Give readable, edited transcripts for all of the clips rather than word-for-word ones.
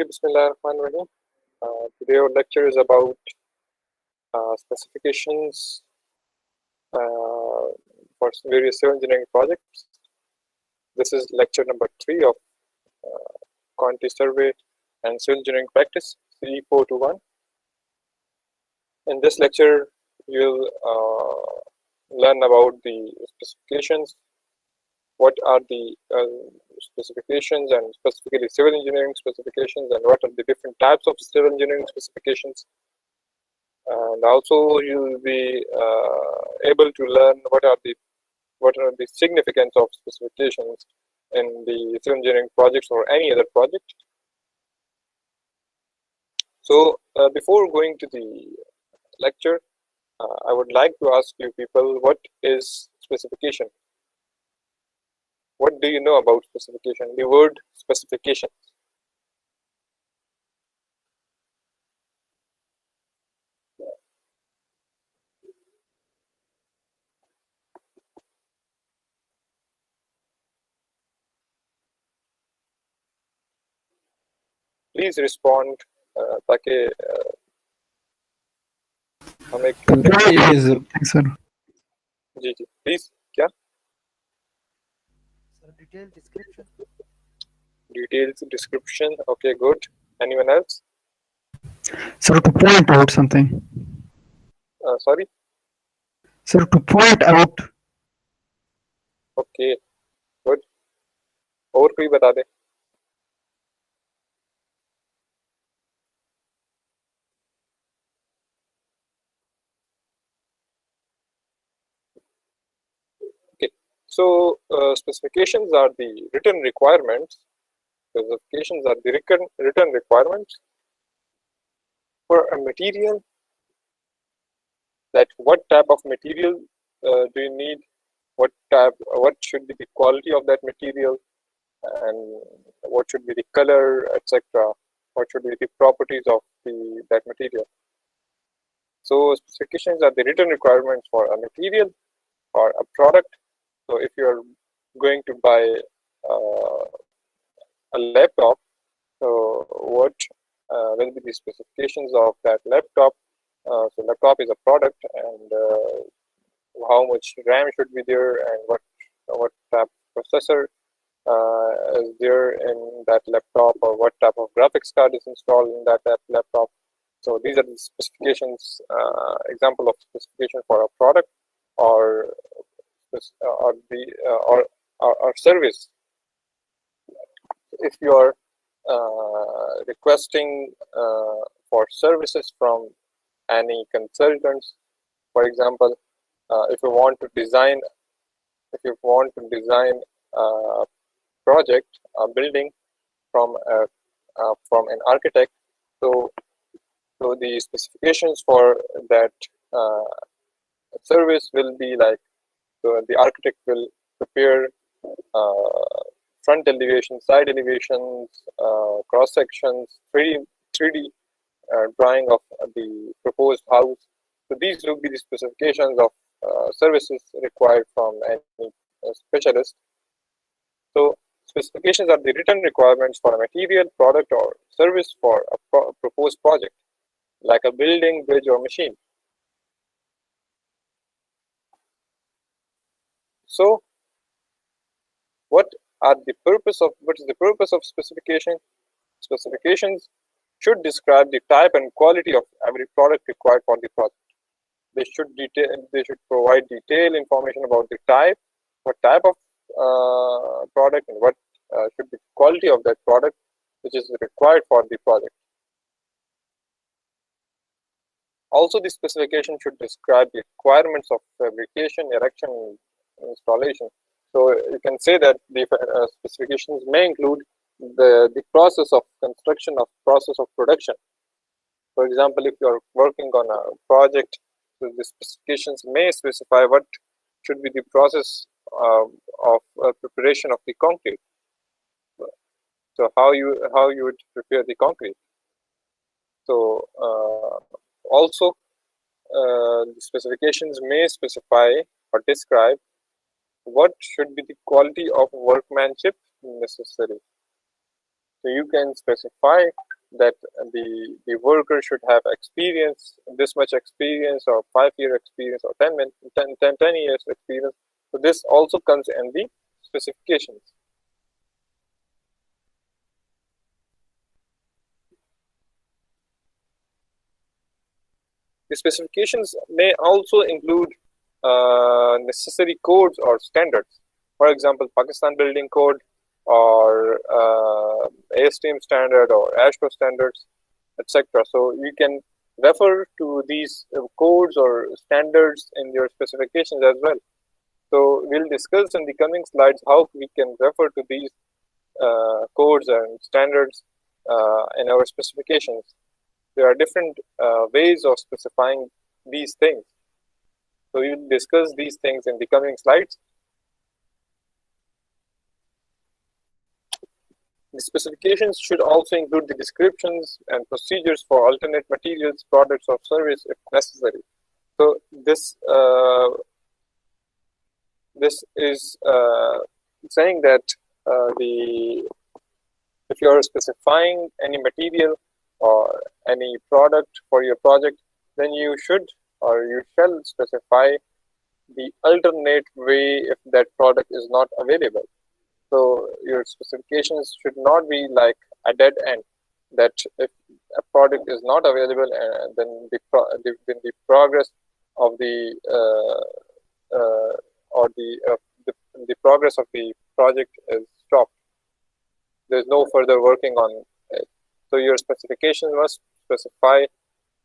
Okay, Bismillahirrahmanirrahim. Today our lecture is about specifications for various civil engineering projects. This is lecture number 3 of quantity survey and civil engineering practice C421. In this lecture, you'll learn about the specifications. What are the specifications, and specifically civil engineering specifications, and what are the different types of civil engineering specifications. And also you'll be able to learn what are the significance of specifications in the civil engineering projects or any other project. So before going to the lecture, I would like to ask you people, what is specification? What do you know about specification? The word specification. Please respond ताकि हम एक sir ji please क्या details description. Okay, good. Anyone else? Sir, to point out something. Sorry? Sir, to point out. Okay, good. और कोई बता दे. Okay, so specifications are the written requirements. Specifications are the written requirements for a material. That what type of material do you need? What should be the quality of that material, and what should be the color, etc. What should be the properties of that material? So specifications are the written requirements for a material or a product. So if you are going to buy a laptop, so what will be the specifications of that laptop? So laptop is a product, and how much RAM should be there, and what type of processor is there in that laptop, or what type of graphics card is installed in that laptop. So these are the specifications, example of specification for a product or service. If you are requesting for services from any consultants, for example, if you want to design a project, a building from an architect, so the specifications for that service will be like, so the architect will prepare front elevation, side elevations, cross sections, 3D drawing of the proposed house. So these will be the specifications of services required from any specialist. So specifications are the written requirements for a material, product, or service for a proposed project, like a building, bridge, or machine. So what is the purpose of specification? Specifications should describe the type and quality of every product required for the project. They should provide detailed information about the type, what type of product, and what should be the quality of that product which is required for the project. Also, the specification should describe the requirements of fabrication, erection, and installation. So you can say that the specifications may include the process of construction, of process of production. For example, if you are working on a project, so the specifications may specify what should be the process of preparation of the concrete. So how you would prepare the concrete. So also the specifications may specify or describe what should be the quality of workmanship necessary. So you can specify that the worker should have experience, this much experience, or 5-year experience, or 10 years experience. So this also comes in the specifications. The specifications may also include necessary codes or standards. For example, Pakistan Building Code, or ASTM standard, or ASHTO standards, etc. So you can refer to these codes or standards in your specifications as well. So we'll discuss in the coming slides how we can refer to these codes and standards in our specifications. There are different ways of specifying these things. So we will discuss these things in the coming slides. The specifications should also include the descriptions and procedures for alternate materials, products, or service if necessary. So this is saying that if you are specifying any material or any product for your project, then you should or you shall specify the alternate way if that product is not available. So your specifications should not be like a dead end, that if a product is not available, then the progress of the progress of the project is stopped. There's no further working on it. So your specifications must specify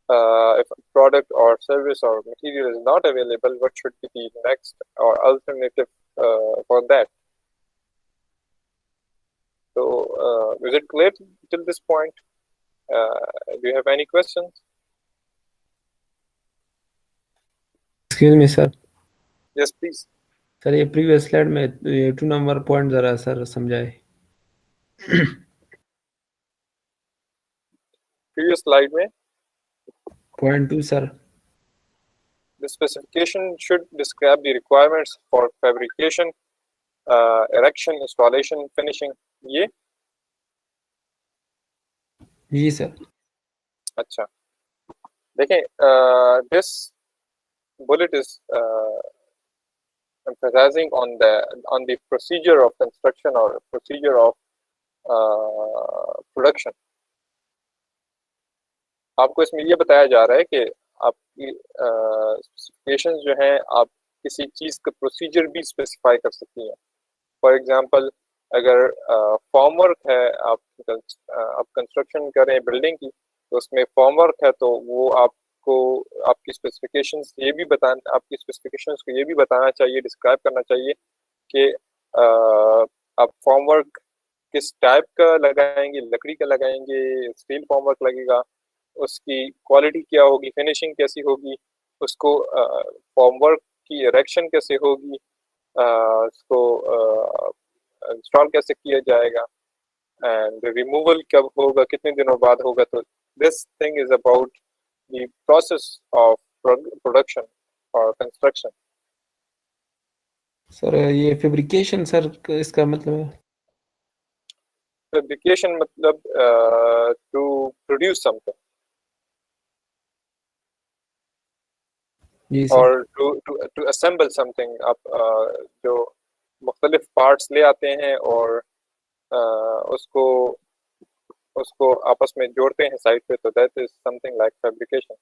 if a product or service or material is not available, what should be the next or alternative for that. So is it clear till this point? Do you have any questions? Excuse me, sir. Yes, please. Sir ये previous slide में 2 number point जरा sir समझाए. Previous slide में Point 2 sir. The specification should describe the requirements for fabrication, erection, installation, finishing. ये जी sir. अच्छा देखें, this bullet is emphasizing on the procedure of construction or procedure of production. आपको इसमें ये बताया जा रहा है कि आपकी स्पेसिफिकेशंस जो हैं, आप किसी चीज़ का प्रोसीजर भी स्पेसिफाई कर सकती हैं. फॉर एग्जांपल, अगर फॉर्म वर्क है, आप कंस्ट्रक्शन कर रहे हैं बिल्डिंग की, तो उसमें फॉर्म वर्क है, तो वो आपको आपकी स्पेसिफिकेशंस ये भी आपकी स्पेसिफिकेशंस को ये भी बताना चाहिए, डिस्क्राइब करना चाहिए कि आप फॉर्म वर्क किस टाइप का लगाएंगे, लकड़ी का लगाएंगे, स्टील फॉर्म वर्क लगेगा, उसकी क्वालिटी क्या होगी, फिनिशिंग कैसी होगी, उसको फॉर्म वर्क की इरेक्शन कैसे होगी, उसको इंस्टॉल कैसे किया जाएगा, एंड रिमूवल कब होगा, कितने दिनों बाद होगा. तो this thing is about the process of production और कंस्ट्रक्शन. सर ये फैब्रिकेशन सर इसका मतलब है? फैब्रिकेशन मतलब टू प्रोड्यूस समथिंग और टू असेंबल समथिंग. आप जो मुख्तलिफ पार्ट्स ले आते हैं और उसको आपस में जोड़ते हैं साइड पे, तो that is something like fabrication.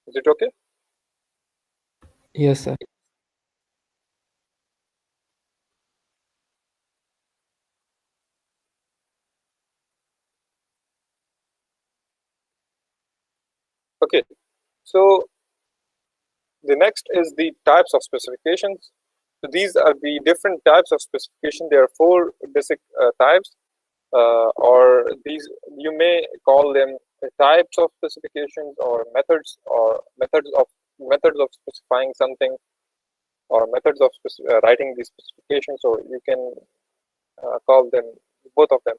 Is it okay? Yes sir. Okay, so the next is the types of specifications. So these are the different types of specification. There are 4 basic types, or these you may call them types of specifications, or methods of specifying something, or methods of writing these specifications. So you can call them both of them.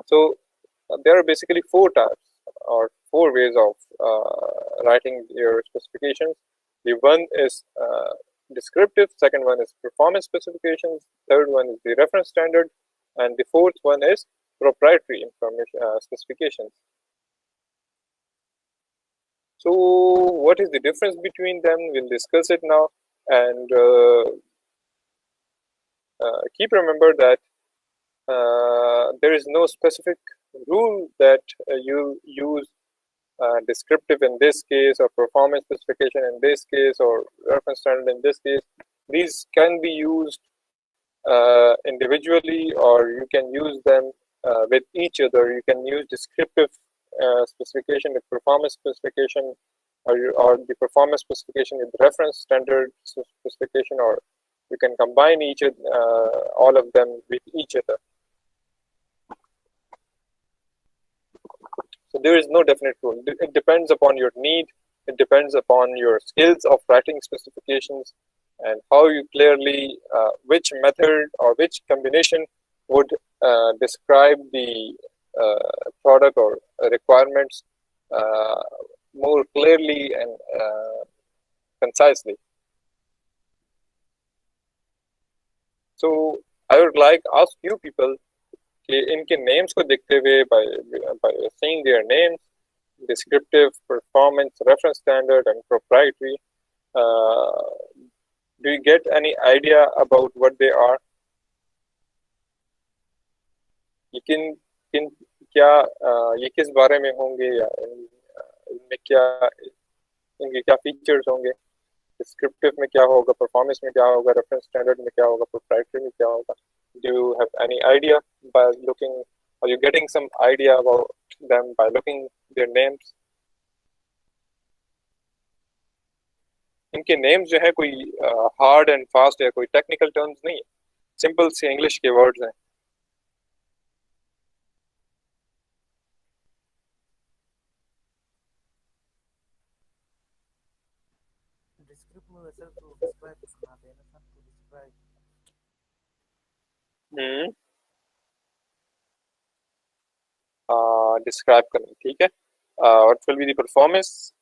So there are basically 4 types or 4 ways of writing your specifications. The one is descriptive, second one is performance specifications, third one is the reference standard, and the fourth one is proprietary information specifications. So what is the difference between them? We'll discuss it now, and keep remember that there is no specific rule that you use descriptive in this case or performance specification in this case or reference standard in this case. These can be used individually, or you can use them with each other. You can use descriptive specification with performance specification, or the performance specification with reference standard specification, or you can combine all of them with each other. So there is no definite rule. It depends upon your need. It depends upon your skills of writing specifications and how you clearly, which method or which combination would describe the product or requirements more clearly and concisely. So I would like to ask you people, इनके names को देखते हुए by seeing their names, descriptive, performance, reference standard, and proprietary, do you get any idea about what they are? ये किस बारे में होंगे, या इनमें इनके क्या फीचर्स होंगे? Descriptive में क्या होगा, performance में क्या होगा, reference standard में क्या होगा, proprietary में क्या होगा? Do you have any idea by looking? Are you getting some idea about them by looking their names? इनके names जो है कोई hard and fast या कोई technical terms नहीं है, simple से English के words हैं. Describe करनी, ठीक है. What will be the performance?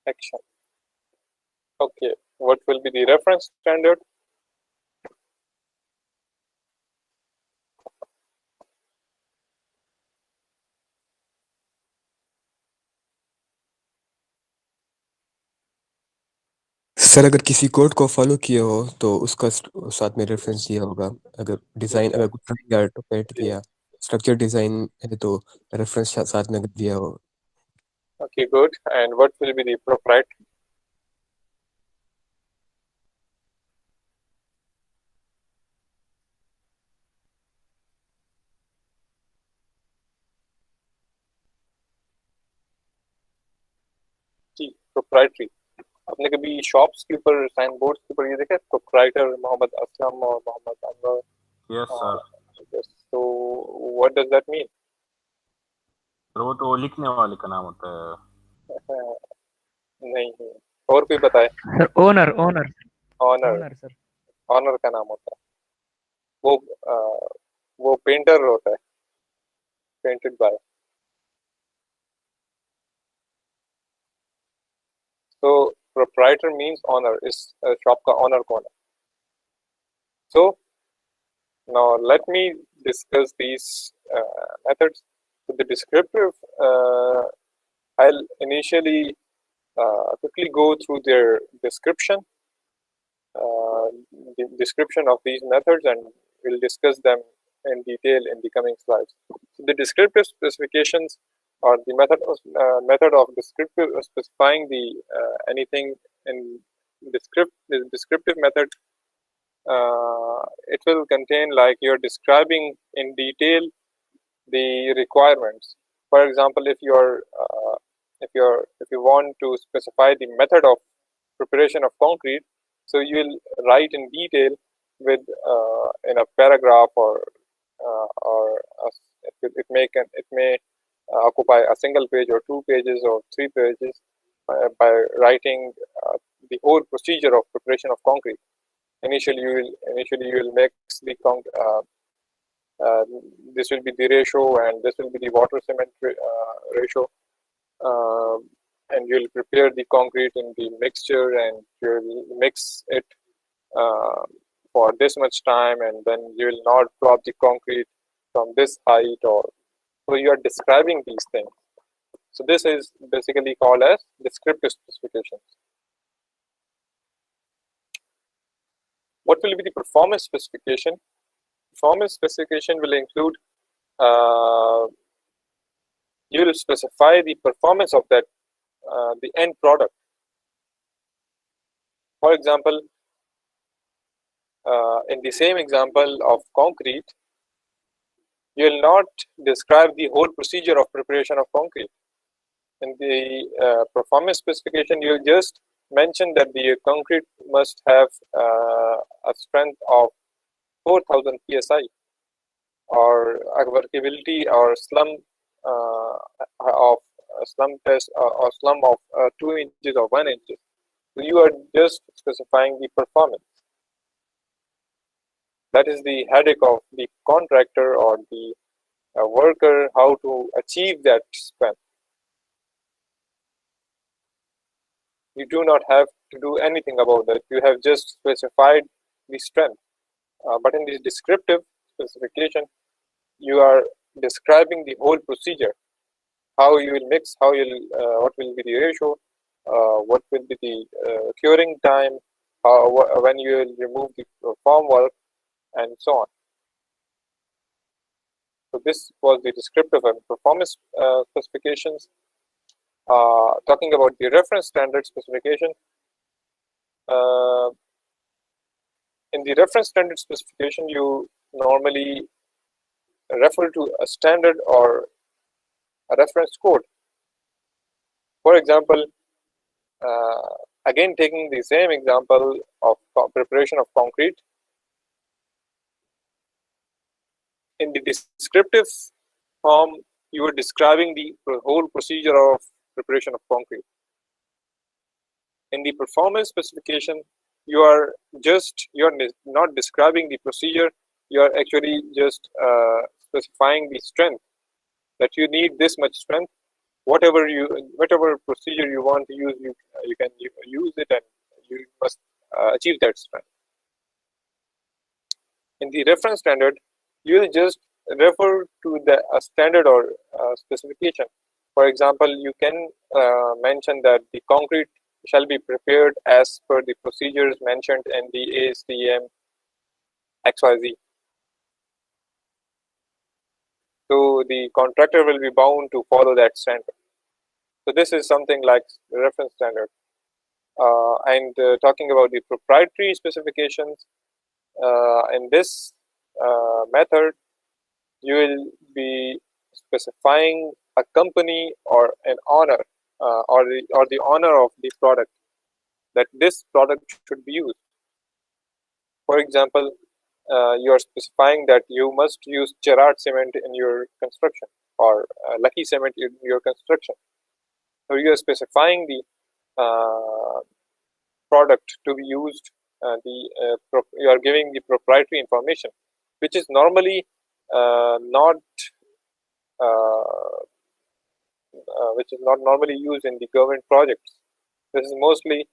Action. Okay. What will be the reference standard? Sir अगर किसी कोड को फॉलो किया हो तो उसका साथ में रेफरेंस दिया होगा. अगर डिजाइन अगर कुछ या ऑटोमेट किया स्ट्रक्चर डिजाइन है तो रेफरेंस साथ में दिया हो. Okay, good. And what will be the proprietary? Ji, proprietary. आपने कभी शॉप्स के ऊपर साइन बोर्ड के ऊपर ये देखा है, प्रोप्राइटर मोहम्मद असलम और Mohammad Anwar? Yes, sir. Yes. So what does that mean? वो तो लिखने वाले का नाम होता है. नहीं, और कोई बताए? सर ओनर सर ऑनर का नाम होता है. वो पेंटर होता है, painted bye. So proprietor means owner, is shop का owner कौन है? So now let me discuss these methods. So the descriptive, I'll initially quickly go through their description, the description of these methods, and we'll discuss them in detail in the coming slides. So the descriptive specifications or the method of descriptive specifying the anything in the descriptive method. It will contain like you're describing in detail the requirements. For example, if you want to specify the method of preparation of concrete, so you will write in detail with in a paragraph, or it may occupy a single page or 2 pages or 3 pages by writing the whole procedure of preparation of concrete. Initially you will mix the this will be the ratio, and this will be the water cement ratio, and you'll prepare the concrete in the mixture, and you'll mix it for this much time, and then you will not drop the concrete from this height, or so you are describing these things. So this is basically called as descriptive specifications. What will be the performance specification? Performance specification will include you will specify the performance of that the end product. For example, in the same example of concrete, you will not describe the whole procedure of preparation of concrete. In the performance specification, you just mention that the concrete must have a strength of 4000 psi, or a workability or slum of slum test or slum of 2 inches or 1 inch. So you are just specifying the performance. That is the headache of the contractor or the worker, how to achieve that strength. You do not have to do anything about that. You have just specified the strength. But in the descriptive specification, you are describing the whole procedure, how you will mix, how you'll what will be the ratio, what will be the curing time, when you will remove the form work, and so on. So this was the descriptive and performance specifications. Talking about the reference standard specification, in the reference standard specification, you normally refer to a standard or a reference code. For example, again taking the same example of preparation of concrete, in the descriptive form, you are describing the whole procedure of preparation of concrete. In the performance specification, you are not describing the procedure, you are actually just specifying the strength, that you need this much strength. Whatever procedure you want to use, you can use it, and you must achieve that strength. In the reference standard, you will just refer to the standard or specification. For example, you can mention that the concrete shall be prepared as per the procedures mentioned in the ASTM XYZ. So the contractor will be bound to follow that standard. So this is something like reference standard. And talking about the proprietary specifications, in this method, you will be specifying a company or an owner or the owner of the product, that this product should be used. For example, you are specifying that you must use Gerard cement in your construction, or Lucky cement in your construction. So you are specifying the product to be used. You are giving the proprietary information, which is normally not normally used in the government projects. This is mostly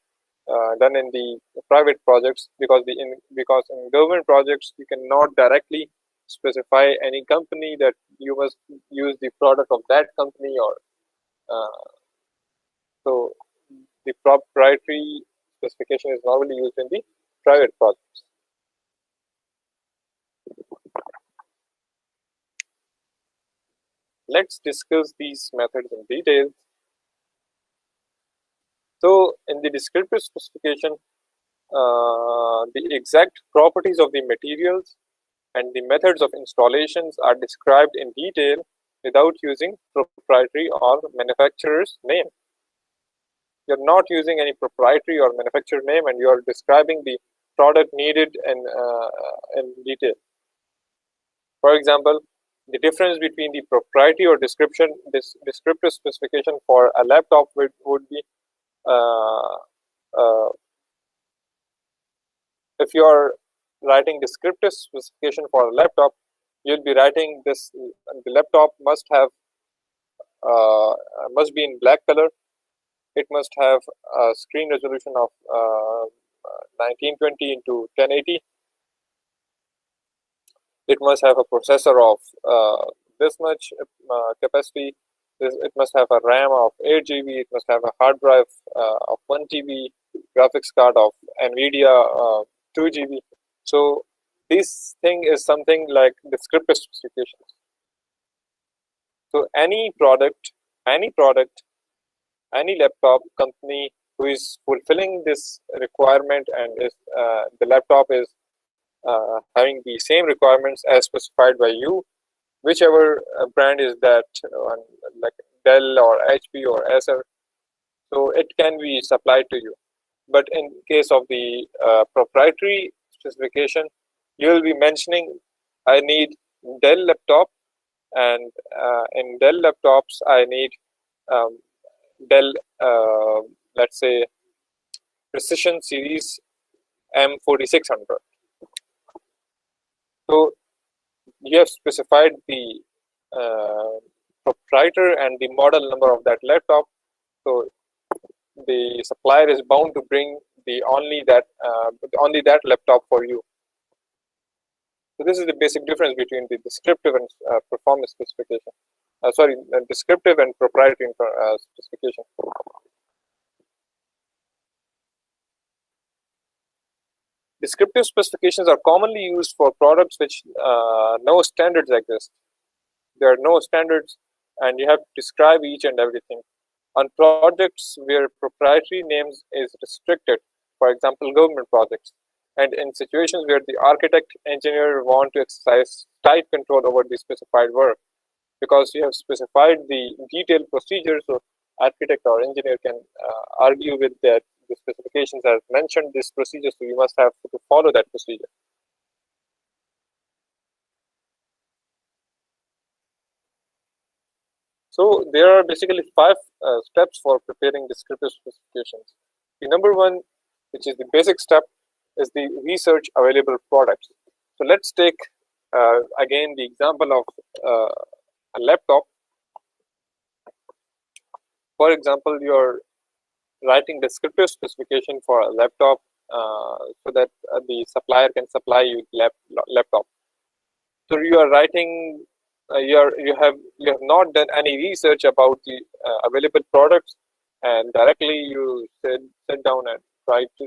done in the private projects, because in government projects you cannot directly specify any company that you must use the product of that company, or so the proprietary specification is normally used in the private projects. Let's discuss these methods in detail. So in the descriptive specification, the exact properties of the materials and the methods of installations are described in detail without using proprietary or manufacturer's name. You're not using any proprietary or manufacturer name, and you are describing the product needed in detail. For example, the difference between the proprietary or descriptive specification for a laptop would be uh, uh, if you are writing descriptive specification for a laptop, you'll be writing this: the laptop must have must be in black color. It must have a screen resolution of 1920 into 1080. It must have a processor of this much capacity. It must have a RAM of 8 GB. It must have a hard drive of 1 TB, graphics card of NVIDIA 2 GB. So this thing is something like descriptive specifications. So any laptop company who is fulfilling this requirement and is the laptop is having the same requirements as specified by you, whichever brand is that, like Dell or HP or Acer, so it can be supplied to you. But in case of the proprietary specification, you will be mentioning, I need Dell laptop, and in Dell laptops I need Dell let's say Precision Series M4600. So you have specified the proprietor and the model number of that laptop. So the supplier is bound to bring the only that laptop for you. So this is the basic difference between the descriptive and performance specification. Descriptive and proprietary specification. Descriptive specifications are commonly used for products which no standards exist. There are no standards, and you have to describe each and everything. On projects where proprietary names is restricted, for example, government projects, and in situations where the architect engineer want to exercise tight control over the specified work, because you have specified the detailed procedure, so architect or engineer can argue with that the specifications has mentioned this procedure, so you must have to follow that procedure. So there are basically 5 steps for preparing descriptive specifications. The number one, which is the basic step, is the research available products. So let's take again the example of a laptop. For example, you're writing descriptive specification for a laptop so that the supplier can supply you laptop. So you are writing, you have not done any research about the available products, and directly you sit down and try to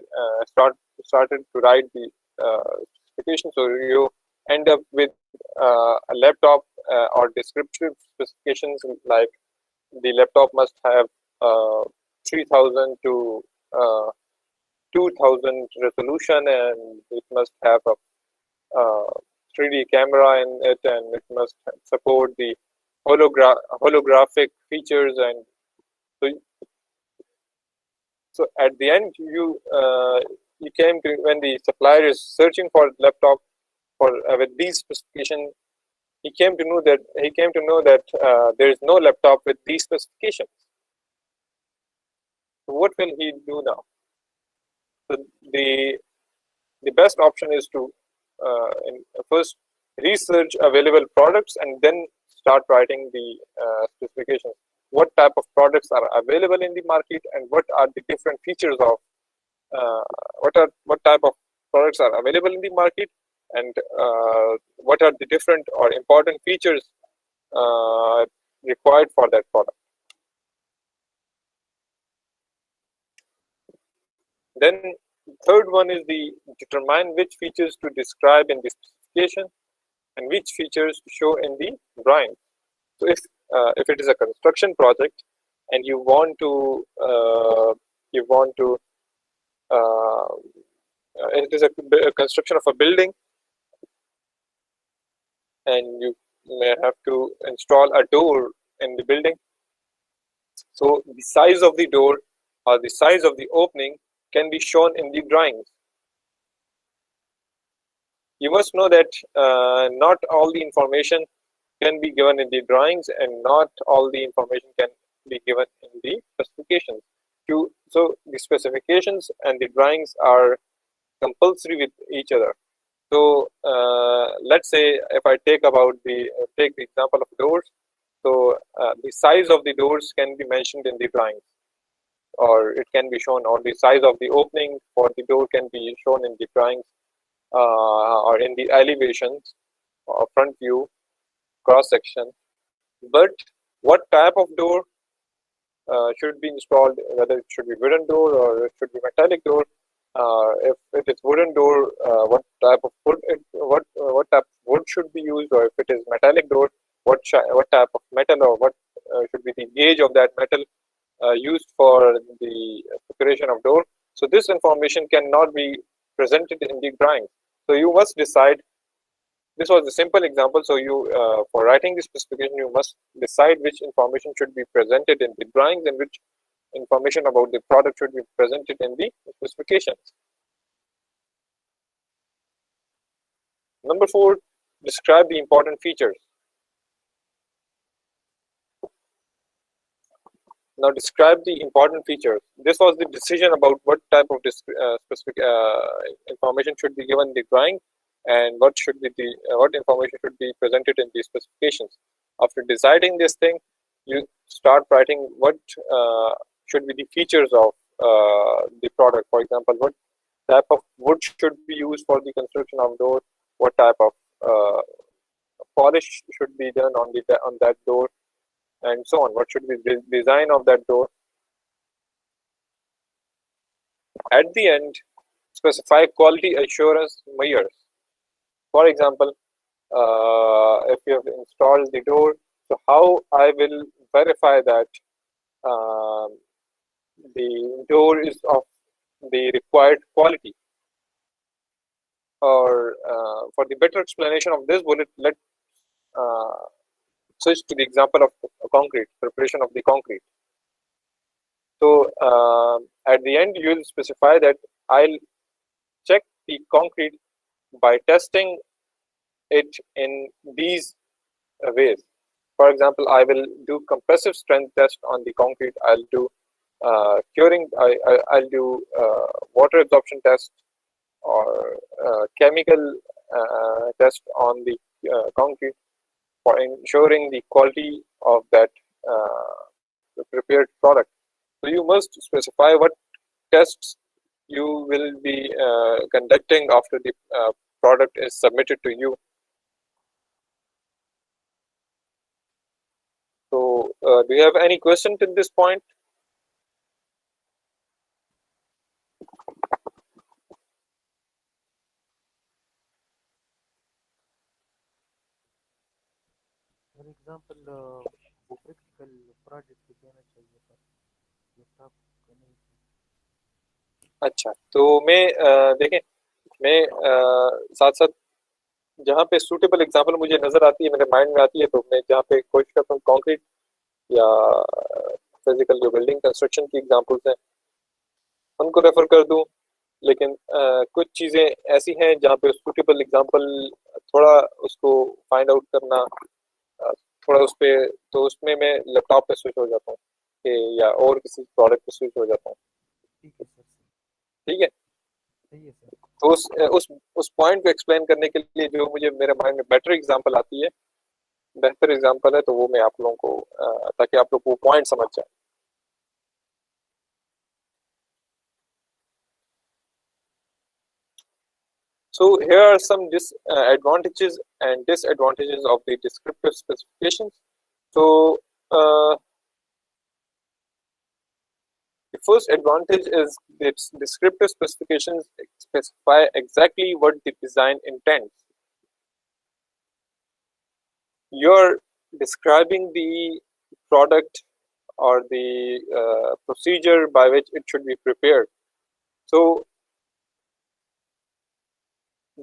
started to write the specification. So you end up with a laptop or descriptive specifications like the laptop must have 3000 to 2000 resolution, and it must have a 3D camera in it, and it must support the holographic features. And so at the end, you came to, when the supplier is searching for laptop for with these specifications, he came to know that there is no laptop with these specifications. So what will he do now? So the best option is to first research available products and then start writing the specifications. What type of products are available in the market, and what are the different features of what type of products are available in the market, and what are the different or important features required for that product. Then third one is the determine which features to describe in the specification and which features to show in the drawing. So if it is a construction project and you want to it is a construction of a building, and you may have to install a door in the building. So the size of the door or the size of the opening can be shown in the drawings. You must know that not all the information can be given in the drawings, and not all the information can be given in the specifications. So the specifications and the drawings are compulsory with each other. So let's say if I take the example of doors. So the size of the doors can be mentioned in the drawings, or it can be shown, or the size of the opening for the door can be shown in the drawings, or in the elevations, or front view, cross section. But what type of door should be installed, whether it should be wooden door or it should be metallic door. If it is wooden door, what type of wood should be used, or if it is metallic door, what type of metal, or what should be the gauge of that metal used for the preparation of door. So this information cannot be presented in the drawing. So you must decide. This was a simple example. So you, for writing the specification, you must decide which information should be presented in the drawings and which information about the product should be presented in the specifications. Number 4, describe the important features. Now describe the important features. This was the decision about what type of specific information should be given in the drawing, and what information should be presented in the specifications. After deciding this thing, you start writing what should be the features of the product. For example, what type of wood should be used for the construction of door, what type of polish should be done on that door, and so on. What should be the design of that door. At the end, specify quality assurance measures. For example, if you have installed the door, so how I will verify that the door is of the required quality. Or for the better explanation of this bullet, let's switch to the example of concrete, preparation of the concrete. So at the end, you will specify that I'll check the concrete by testing it in these ways. For example, I will do compressive strength test on the concrete. I'll do curing. I'll do water absorption test, or chemical test on the concrete for ensuring the quality of that prepared product. So you must specify what tests you will be conducting after the product is submitted to you. So do you have any question till this point? For example वो practical project भी देना चाहिए sir laptop को नहीं। अच्छा, तो मैं देखें, मैं साथ साथ जहाँ पे सूटेबल एग्जांपल मुझे नज़र आती है, मेरे माइंड में आती है, तो मैं जहाँ पे कोशिश करता हूँ कंक्रीट या फिजिकल जो बिल्डिंग कंस्ट्रक्शन की एग्जांपल्स हैं उनको रेफर कर दूँ। लेकिन कुछ चीज़ें ऐसी हैं जहाँ पे सूटेबल एग्जांपल थोड़ा उसको फाइंड आउट करना थोड़ा उस पर, तो उसमें मैं लैपटॉप पे स्विच हो जाता हूँ या और किसी प्रोडक्ट पे स्विच हो जाता हूँ। ठीक है सर, ठीक है, सही है सर। तो उस पॉइंट को एक्सप्लेन करने के लिए जो मुझे मेरे माइंड में बेटर एग्जांपल आती है, बेहतर एग्जांपल है, तो वो मैं आप लोगों को ताकि आप लोग वो पॉइंट समझ जाए। So here are some advantages and disadvantages of the descriptive specifications. So the first advantage is that descriptive specifications specify exactly what the design intends. You're describing the product or the procedure by which it should be prepared. So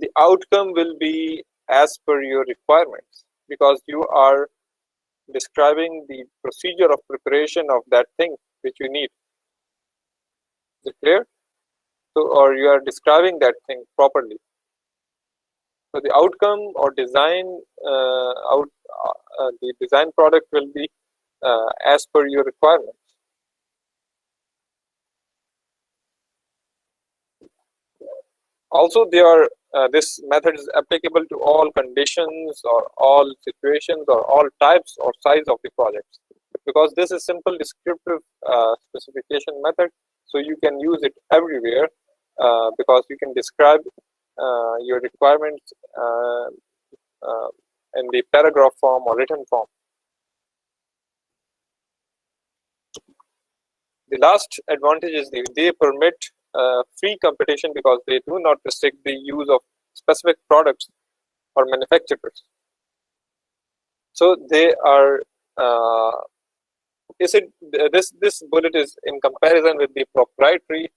the outcome will be as per your requirements, because you are describing the procedure of preparation of that thing which you need. Is it clear? So, or you are describing that thing properly. So the outcome or design the design product will be as per your requirements. Also, this method is applicable to all conditions or all situations or all types or size of the projects, because this is simple descriptive specification method. So you can use it everywhere because you can describe your requirements in the paragraph form or written form. The last advantage is they permit free competition because they do not restrict the use of specific products or manufacturers. So they are. This bullet is in comparison with the proprietary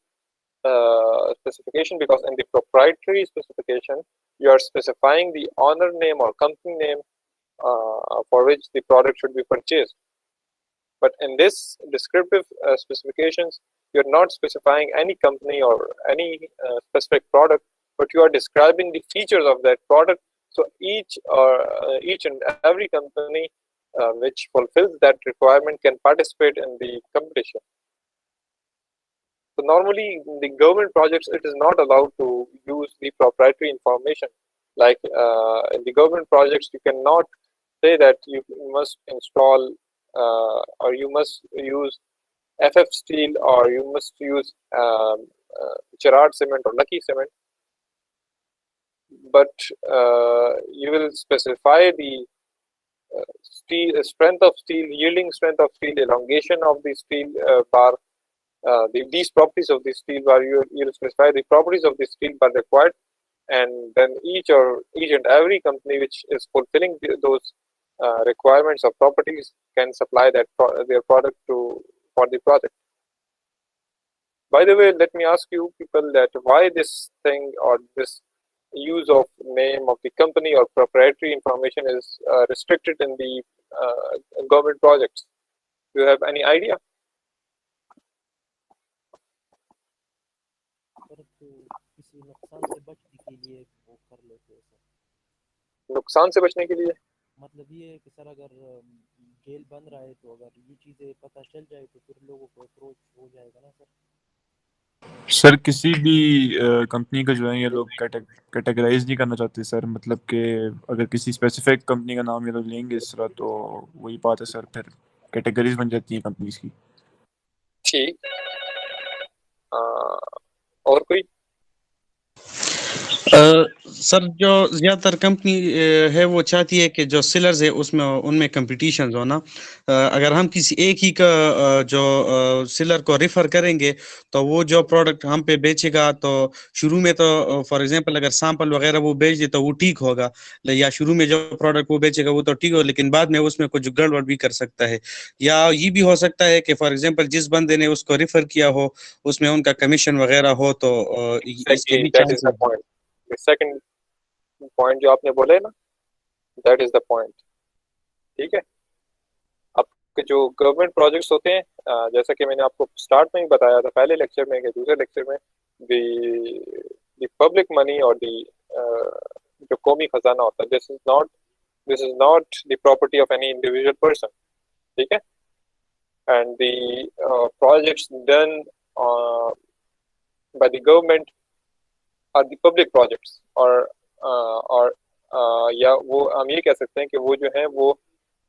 specification, because in the proprietary specification you are specifying the owner name or company name for which the product should be purchased. But in this descriptive specifications, you're not specifying any company or any specific product, but you are describing the features of that product. So each and every company which fulfills that requirement can participate in the competition. So normally in the government projects, it is not allowed to use the proprietary information. Like in the government projects, you cannot say that you must install or you must use FF steel or you must use Gerard cement or Lucky cement, but you will specify the steel strength of steel, yielding strength of steel, elongation of the steel bar, these properties of the steel bar. You will specify the properties of the steel bar required, and then each and every company which is fulfilling those requirements or properties can supply that their product for the project. By the way, let me ask you people that why this thing or this use of name of the company or proprietary information is restricted in the government projects. Do you have any idea? Sir तो किसी नुकसान से बचने के लिए वो कर लेते हैं सर। नुकसान से बचने के लिए मतलब ये है कि सर अगर जेल बन रहा है तो अगर ये चीज़ें पता चल जाए तो फिर लोगों को अप्रोच हो जाएगा ना सर। सर किसी भी कंपनी का जो है ये लोग कैटेगराइज नहीं करना चाहते सर, मतलब कि अगर किसी स्पेसिफिक कंपनी का नाम ये लोग लेंगे इस तरह तो वही बात है सर, फिर कैटेगरीज बन जाती है कंपनीज की। ठीक, और कोई? सर जो ज़्यादातर कंपनी है वो चाहती है कि जो सेलर्स है उसमें उनमें कंपटीशन हो ना। अगर हम किसी एक ही का जो सेलर को रेफर करेंगे तो वो जो प्रोडक्ट हम पे बेचेगा तो शुरू में तो फॉर एग्जांपल अगर सैंपल वगैरह वो बेच दे तो वो ठीक होगा, या शुरू में जो प्रोडक्ट वो बेचेगा वो तो ठीक हो, लेकिन बाद में उसमें कुछ गड़बड़ भी कर सकता है। या ये भी हो सकता है कि फॉर एग्जांपल जिस बंदे ने उसको रेफर किया हो उसमें उनका कमीशन वगैरह हो, तो इसके भी चांसेस। The second point जो आपने बोले ना, that is the point। ठीक है, आपके जो गवर्नमेंट प्रोजेक्ट्स होते हैं, जैसा कि मैंने आपको स्टार्ट में ही बताया था, पहले लेक्चर में कि दूसरे लेक्चर में, the public money और जो कौमी खजाना होता है, this is not the property of any individual person। ठीक है, and the projects done by the government are the public projects, और या वो हम ये कह सकते हैं कि वो जो है वो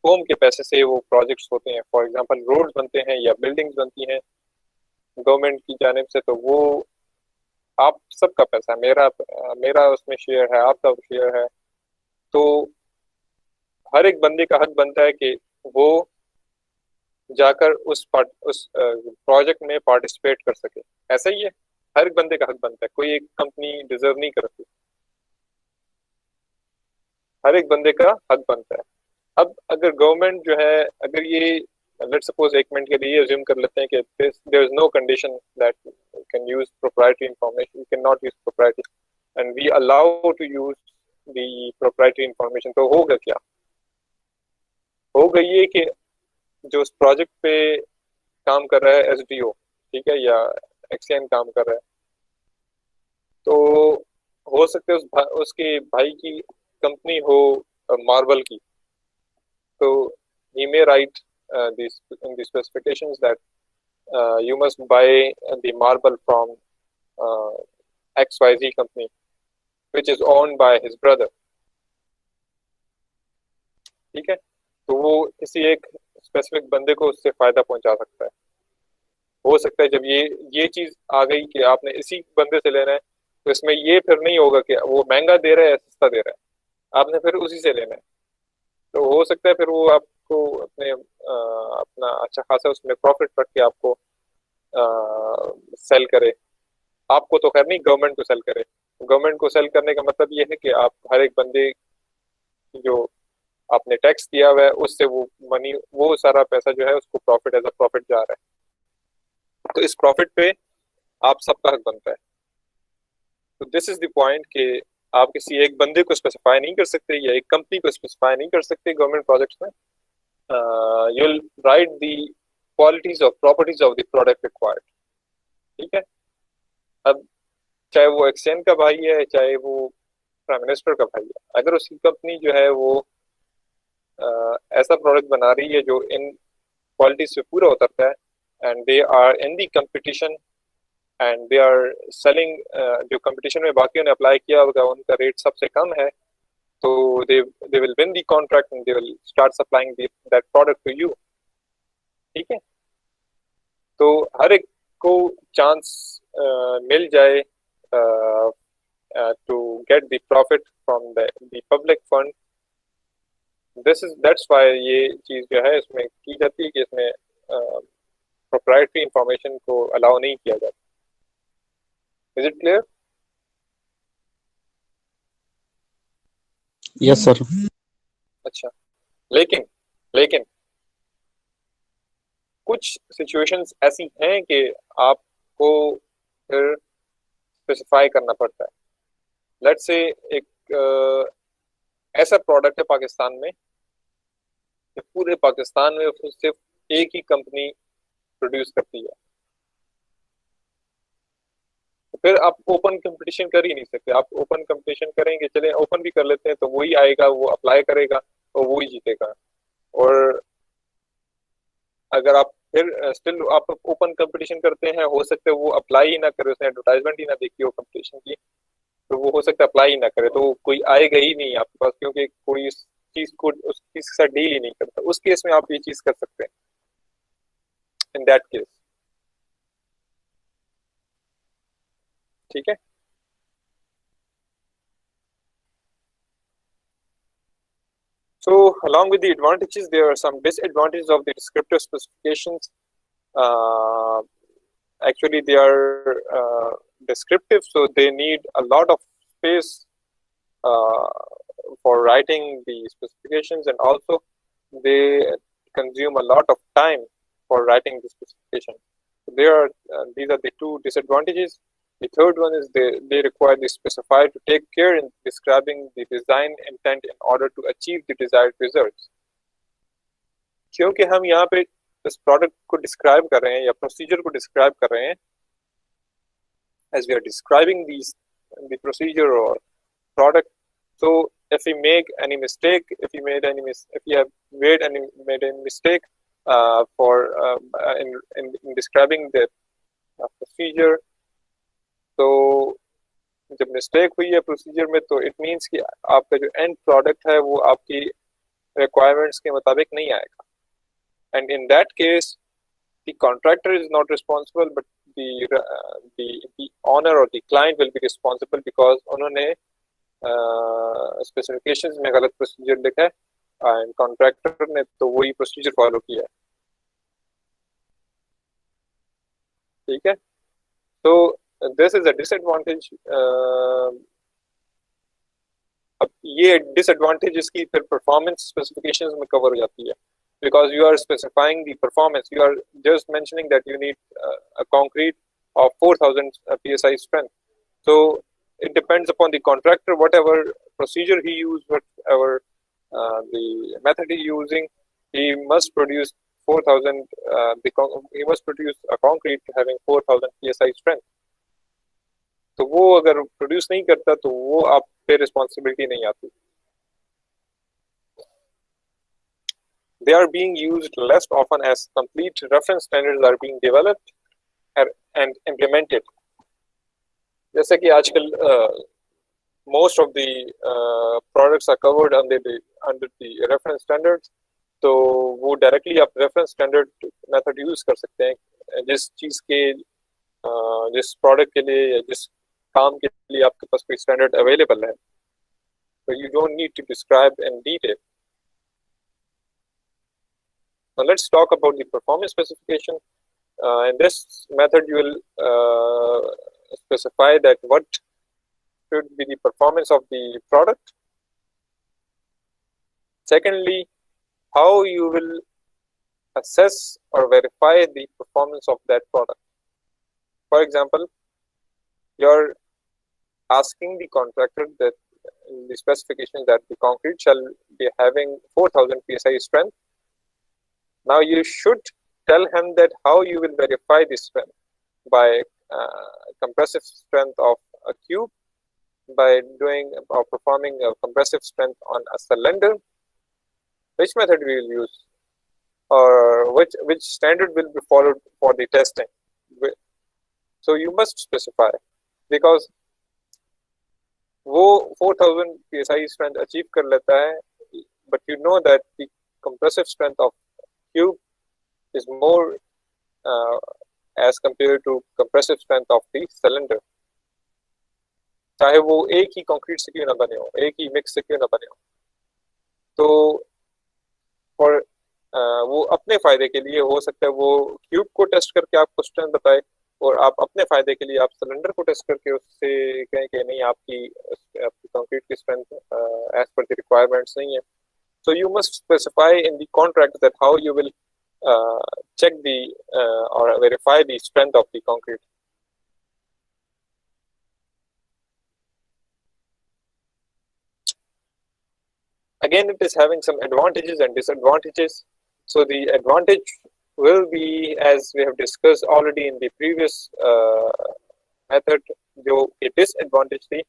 कौम के पैसे से वो प्रोजेक्ट्स होते हैं। फॉर एग्जांपल रोड्स बनते हैं या बिल्डिंग्स बनती हैं गवर्नमेंट की जानिब से, तो वो आप सबका पैसा, मेरा उसमें शेयर है, आपका शेयर है, तो हर एक बंदे का हक बनता है कि वो जाकर उस प्रोजेक्ट में पार्टिसिपेट कर सके। ऐसा ही है, हर एक बंदे का हक बनता है, कोई एक कंपनी डिजर्व नहीं करती, हर एक बंदे का हक बनता है। अब अगर गवर्नमेंट जो है, अगर ये लेट्स सपोज एक मिनट के लिए अज्यूम कर लेते हैं कि there is no condition that you can use proprietary information, you can not use proprietary and we allow to use the proprietary information, तो होगा क्या? होगा ये कि जो उस प्रोजेक्ट पे काम कर रहा है एसडीओ, ठीक है, या एक्सएन काम कर रहा है, तो हो सकता है उसके भाई की कंपनी हो मार्बल की, So he may write these in the specifications that you must buy the marble from XYZ company, which is owned by his brother. ठीक है, तो वो किसी एक स्पेसिफिक बंदे को उससे फायदा पहुंचा सकता है। हो सकता है जब ये चीज आ गई कि आपने इसी बंदे से लेना है, तो इसमें ये फिर नहीं होगा कि वो महंगा दे रहा है या सस्ता दे रहा है, आपने फिर उसी से लेना है। तो हो सकता है फिर वो आपको अपना अच्छा खासा उसमें प्रॉफिट रख के आपको सेल करे। आपको तो खैर नहीं, गवर्नमेंट को सेल करे। गवर्नमेंट को सेल करने का मतलब ये है कि आप हर एक बंदे जो आपने टैक्स दिया हुआ है उससे वो मनी, वो सारा पैसा जो है उसको प्रॉफिट एज अ प्रॉफिट जा रहा है, तो इस प्रॉफिट पे आप सबका हक बनता है। तो दिस इज द पॉइंट कि आप किसी एक बंदे को स्पेसिफाई नहीं कर सकते या एक कंपनी को स्पेसिफाई नहीं कर सकते गवर्नमेंट प्रोजेक्ट्स में। You will write the qualities of properties of the product required. ठीक है, अब चाहे वो एक्सचेंज का भाई है, चाहे वो प्राइम मिनिस्टर का भाई है, अगर उसकी कंपनी जो है वो ऐसा प्रोडक्ट बना रही है जो इन क्वालिटीज से पूरा उतरता है, and they are in the competition and they are selling, जो कंपटीशन में बाकियों ने अप्लाई किया होगा उनका रेट सबसे कम है, तो they will win the contract and they will start supplying that product to you. ठीक है, तो हर एक को चांस मिल जाए to get the profit from the public fund. That's why ये चीज जो है इसमें की जाती है कि इसमें प्रोप्राइटरी इंफॉर्मेशन को अलाउ नहीं किया जाता। Is it clear? Yes sir. अच्छा, लेकिन लेकिन कुछ सिचुएशंस ऐसी हैं कि आपको फिर स्पेसिफाई करना पड़ता है। लेट्स से एक ऐसा प्रोडक्ट है पाकिस्तान में, पूरे पाकिस्तान में सिर्फ एक ही कंपनी प्रोड्यूस करती है, तो फिर आप ओपन कंपटीशन कर ही नहीं सकते। आप ओपन कंपटीशन करेंगे, चले ओपन भी कर लेते हैं, तो वही आएगा, वो अप्लाई करेगा और वो ही जीतेगा। और अगर आप फिर स्टिल आप ओपन कंपटीशन करते हैं, हो सकता है वो अप्लाई ही ना करे, उसने एडवर्टाइजमेंट ही ना देखी हो कंपटीशन की, तो वो हो सकता है अप्लाई ही ना करे, तो कोई आएगा ही नहीं आपके पास, क्योंकि कोई उस चीज को उस चीज के साथ डील ही नहीं करता। उस केस में आप ये चीज कर सकते हैं इन दैट केस। ठीक है, so along with the advantages there are some disadvantages of the descriptive specifications. Actually they are descriptive, so they need a lot of space for writing the specifications, and also they consume a lot of time for writing the specification. So there are these are the two disadvantages. The third one is they require the specifier to take care in describing the design intent in order to achieve the desired results. क्योंकि हम यहाँ पे इस product को describe कर रहे हैं या प्रोसीजर को डिस्क्राइब कर रहे हैं, as we are describing the procedure or product. So if we make any mistake, if you have made any mistake in describing the procedure, तो जब मिस्टेक हुई है प्रोसीजर में, तो इट मीन्स कि आपका जो एंड प्रोडक्ट है वो आपकी रिक्वायरमेंट्स के मुताबिक नहीं आएगा, and in that case the contractor is not responsible, but the owner or the client will be responsible because उन्होंने स्पेसिफिकेशंस में गलत प्रोसीजर लिखा है एंड कॉन्ट्रैक्टर ने तो वही प्रोसीजर फॉलो किया है। ठीक है, तो दिस इज अ डिसएडवांटेज। अब ये डिसएडवांटेज इसकी फिर परफॉर्मेंस स्पेसिफिकेशंस में कवर हो जाती है, because you are specifying the performance. You are just mentioning that you need a concrete of 4000 psi strength. So it depends upon the contractor, whatever procedure he used, whatever the method he using, he must produce 4000 he must produce a concrete having 4000 psi strength. तो वो अगर produce नहीं करता तो वो आप पे responsibility नहीं आती। they are being used less often as complete reference standards are being developed and implemented. जैसे कि आजकल most of the products are covered under the reference standards, तो वो directly आप reference standard method use कर सकते हैं जिस चीज़ के जिस product के लिए या जिस काम के लिए आपके पास कोई standard available है, so you don't need to describe in detail. Now let's talk about the performance specification. In this method, you will specify that what should be the performance of the product. Secondly, how you will assess or verify the performance of that product. For example, you're asking the contractor that in the specification that the concrete shall be having 4000 psi strength. Now you should tell him that how you will verify this strength by compressive strength of a cube, by doing or performing a compressive strength on a cylinder. Which method we will use, or which standard will be followed for the testing. So you must specify, because वो 4000 psi strength achieve कर लेता है, but you know that the compressive strength of cube is more as compared to compressive strength of the cylinder. चाहे वो एक ही concrete से क्यों ना बने हो, एक ही मिक्स से क्यों ना बने हो, तो और वो अपने फायदे के लिए हो सकता है वो क्यूब को टेस्ट करके आपको स्ट्रेंथ बताए, और आप अपने फायदे के लिए आप सिलेंडर को टेस्ट करके उससे कहें कि नहीं आपकी कंक्रीट की strength as per the requirements नहीं है. So you must specify in the contract that how you will check the or verify the strength of the concrete. Again, it is having some advantages and disadvantages. So the advantage will be, as we have discussed already in the previous method, जो disadvantage थी,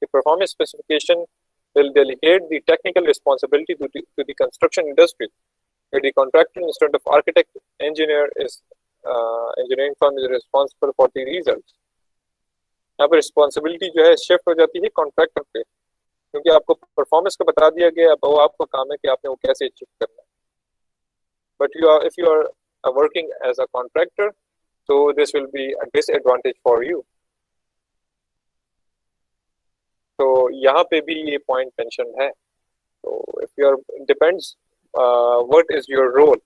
the performance specification will delegate the technical responsibility to the construction industry. Where the contractor instead of architect, engineer is engineering firm is responsible for the results. यहाँ पर responsibility जो है shift हो जाती है contractor पे, क्योंकि आपको performance का बता दिया गया, अब वो आपका काम है कि आपने वो कैसे achieve करना है. But if you are working as a contractor, so this will be a disadvantage for you. तो यहाँ पे भी ये point mentioned है. So if you are depends what is your role,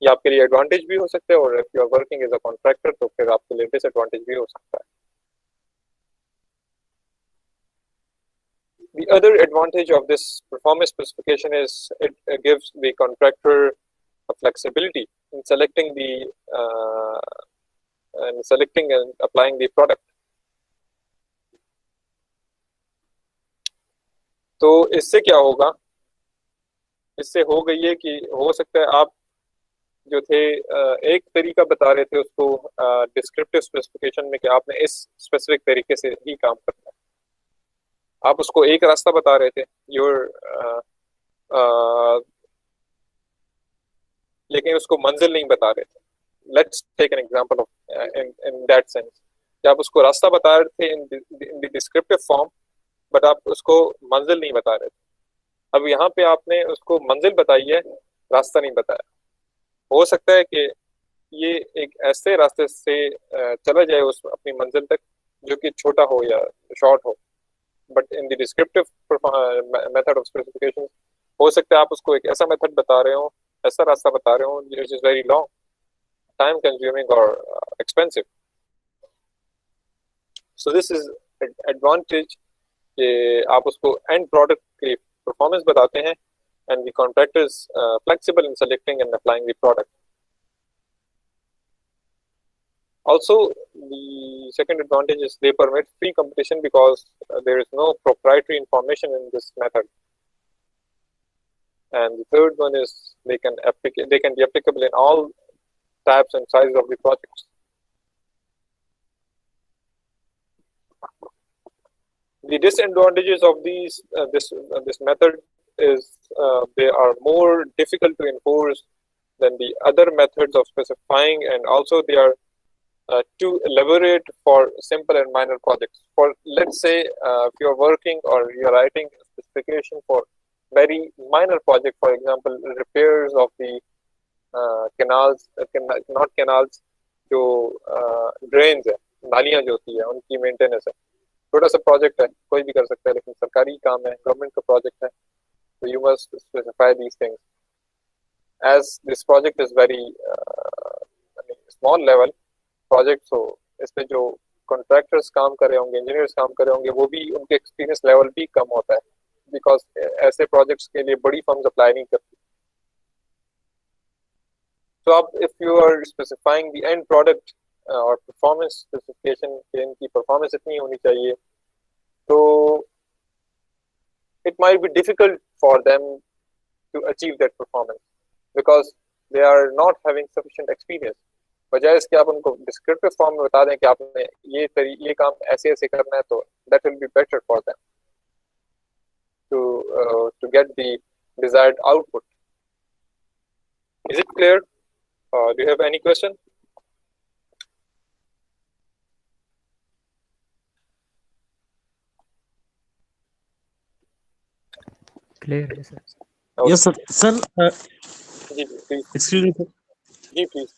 ये आपके लिए advantage भी हो सकता है, और if you are working as a contractor तो फिर आपके लिए disadvantage भी हो सकता है. The other advantage of this performance specification is it gives the contractor a flexibility in selecting and applying the product. तो इससे क्या होगा, इससे हो गई है कि हो सकता है आप जो थे एक तरीका बता रहे थे उसको डिस्क्रिप्टिव स्पेसिफिकेशन में कि आपने इस स्पेसिफिक तरीके से ही काम करना है, आप उसको एक रास्ता बता रहे थे लेकिन उसको मंजिल नहीं बता रहे थे. Let's take an example of in that sense कि आप उसको रास्ता बता रहे थे in the descriptive form, but आप उसको मंजिल नहीं बता रहे थे. अब यहाँ पे आपने उसको मंजिल बताई है, रास्ता नहीं बताया. हो सकता है कि ये एक ऐसे रास्ते से चला जाए उस अपनी मंजिल तक जो कि छोटा हो या शॉर्ट हो, but in the descriptive method of specification हो सकता है आप उसको एक ऐसा मेथड बता रहे हो, ऐसा रास्ता बता रहे हो which is very long, time consuming or expensive. So this is advantage कि आप उसको end product की performance बताते हैं, and the contractor is flexible in selecting and applying the product. Also, the second advantage is they permit free competition because there is no proprietary information in this method. And the third one is they can be applicable in all types and sizes of the projects. The disadvantages of this method is they are more difficult to enforce than the other methods of specifying, and also they are too elaborate for simple and minor projects. For let's say if you are working or you are writing a specification for very minor project, for example repairs of the canals, not canals, जो drains है, नालियां जो होती है उनकी maintenance है, छोटा सा प्रोजेक्ट है, कोई भी कर सकता है, लेकिन सरकारी काम है, गवर्नमेंट का प्रोजेक्ट है, तो you must specify these things as this project is very small level project. So इस पे जो कॉन्ट्रैक्टर्स काम कर रहे होंगे, इंजीनियर्स काम कर रहे होंगे, वो भी उनके एक्सपीरियंस लेवल भी कम होता है, बिकॉज ऐसे प्रोजेक्ट्स के लिए बड़ी फर्म्स अप्लाई नहीं करती. So if you are specifying the end product or performance specification, इनकी performance इतनी होनी चाहिए, तो it might be difficult for them to achieve that performance because they are not having sufficient experience. बजाय इसके आप उनको descriptive form में बता दें कि आपने ये काम ऐसे ऐसे करना है, तो that will be better for them to get the desired output. Is it clear? Do you have any question? Clear है sir. Okay. Yes, sir. Sir, जी please. excuse me, sir. जी please.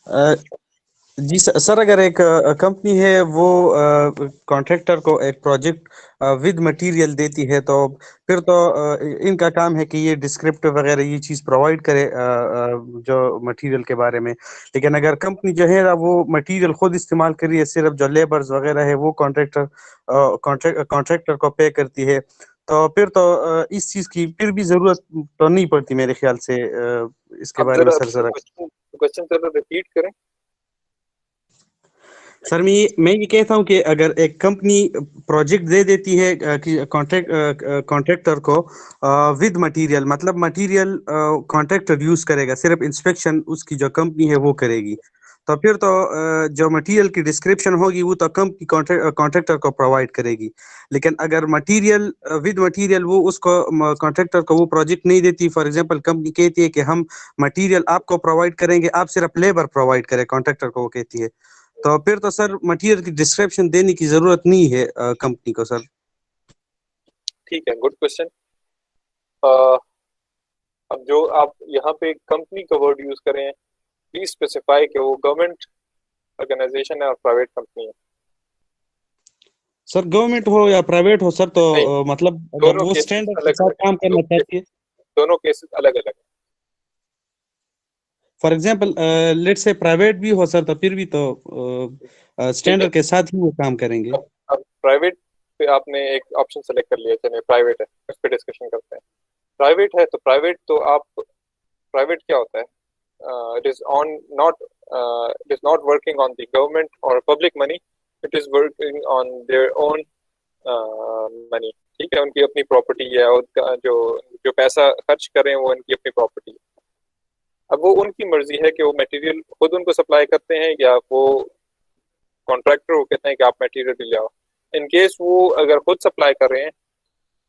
जी सर, अगर एक company है वो contractor को एक प्रोजेक्ट विद मटेरियल देती है, तो फिर तो इनका काम है कि ये डिस्क्रिप्टिव वगैरह ये चीज़ प्रोवाइड करे जो मटेरियल के बारे में. लेकिन अगर कंपनी जो है वो मटेरियल खुद इस्तेमाल कर रही है, सिर्फ जो लेबर्स वगैरह है वो कॉन्ट्रैक्टर को पे करती है, तो फिर तो इस चीज़ की फिर भी ज़रूरत तो नहीं पड़ती मेरे ख्याल से. इसके आप बारे में जरा सर क्वेश्चन जरा रिपीट करें. सर मैं ये कहता हूँ कि अगर एक कंपनी प्रोजेक्ट दे देती है कि कॉन्ट्रैक्टर को विद मटेरियल, मतलब मटेरियल कॉन्ट्रैक्टर यूज करेगा, सिर्फ इंस्पेक्शन उसकी जो कंपनी है वो करेगी, तो फिर तो जो मटेरियल की डिस्क्रिप्शन होगी वो तो कंपनी कॉन्ट्रैक्टर को प्रोवाइड करेगी. लेकिन अगर मटेरियल विद मटेरियल वो उसको कॉन्ट्रैक्टर को वो प्रोजेक्ट नहीं देती, फॉर एग्जांपल कंपनी कहती है कि हम मटेरियल आपको प्रोवाइड करेंगे, आप सिर्फ लेबर प्रोवाइड करें, कॉन्ट्रैक्टर को वो कहती है, तो फिर तो सर मटेरियल की डिस्क्रिप्शन देने की जरूरत नहीं है कंपनी को. सर ठीक है, गुड क्वेश्चन. अब जो आप यहाँ पे कंपनी का वर्ड यूज करें, प्लीज स्पेसिफाई कि वो गवर्नमेंट ऑर्गेनाइजेशन है और प्राइवेट कंपनी है. सर गवर्नमेंट हो या प्राइवेट हो सर, तो मतलब अगर दोनों वो केसेस स्टैंडर्ड के अलग साथ अलग काम करना चाहती है, दोनों केसेस अलग अलग है. For example let's say private भी हो सर, तो फिर भी तो स्टैंडर्ड के साथ ही वो काम करेंगे. अब प्राइवेट पे आपने एक ऑप्शन सेलेक्ट कर लिया, चलिए प्राइवेट है, उस पर डिस्कशन करते हैं. प्राइवेट है तो प्राइवेट तो आप, प्राइवेट क्या होता है? It is not working on the government और public money, it is working on their own money. ठीक है, उनकी अपनी प्रॉपर्टी है, और जो पैसा खर्च करें वो उनकी अपनी प्रॉपर्टी है. अब वो उनकी मर्जी है कि वो मटेरियल खुद उनको सप्लाई करते हैं या वो कॉन्ट्रैक्टर को कहते हैं कि आप मटेरियल भी ले आओ. इन केस वो अगर खुद सप्लाई कर रहे हैं,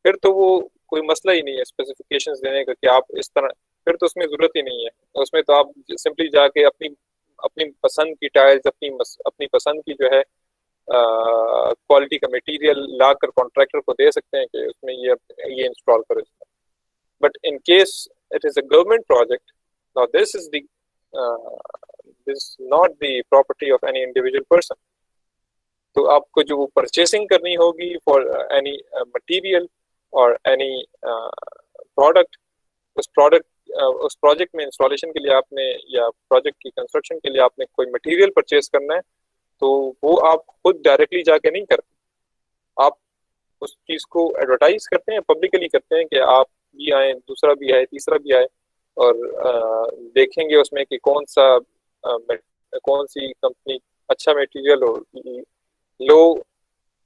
फिर तो वो कोई मसला ही नहीं है स्पेसिफिकेशंस देने का कि आप इस तरह, फिर तो उसमें ज़रूरत ही नहीं है. उसमें तो आप सिंपली जाके अपनी पसंद की टाइल्स, अपनी पसंद की जो है क्वालिटी का मटेरियल ला कर कॉन्ट्रैक्टर को दे सकते हैं कि उसमें ये इंस्टॉल करो. But in case it is a government project, now this is not the property of any individual person. तो आपको जो परचेसिंग करनी होगी फॉर एनी मटेरियल और एनी प्रोडक्ट, उस प्रोजेक्ट में इंस्टॉलेशन के लिए आपने या प्रोजेक्ट की कंस्ट्रक्शन के लिए आपने कोई मटेरियल परचेस करना है, तो वो आप खुद डायरेक्टली जाके नहीं करते. आप उस चीज़ को एडवर्टाइज करते हैं, पब्लिकली करते हैं कि आप भी आए, दूसरा भी आए, तीसरा भी आए, और देखेंगे उसमें कि कौन सी कंपनी अच्छा मटेरियल और लो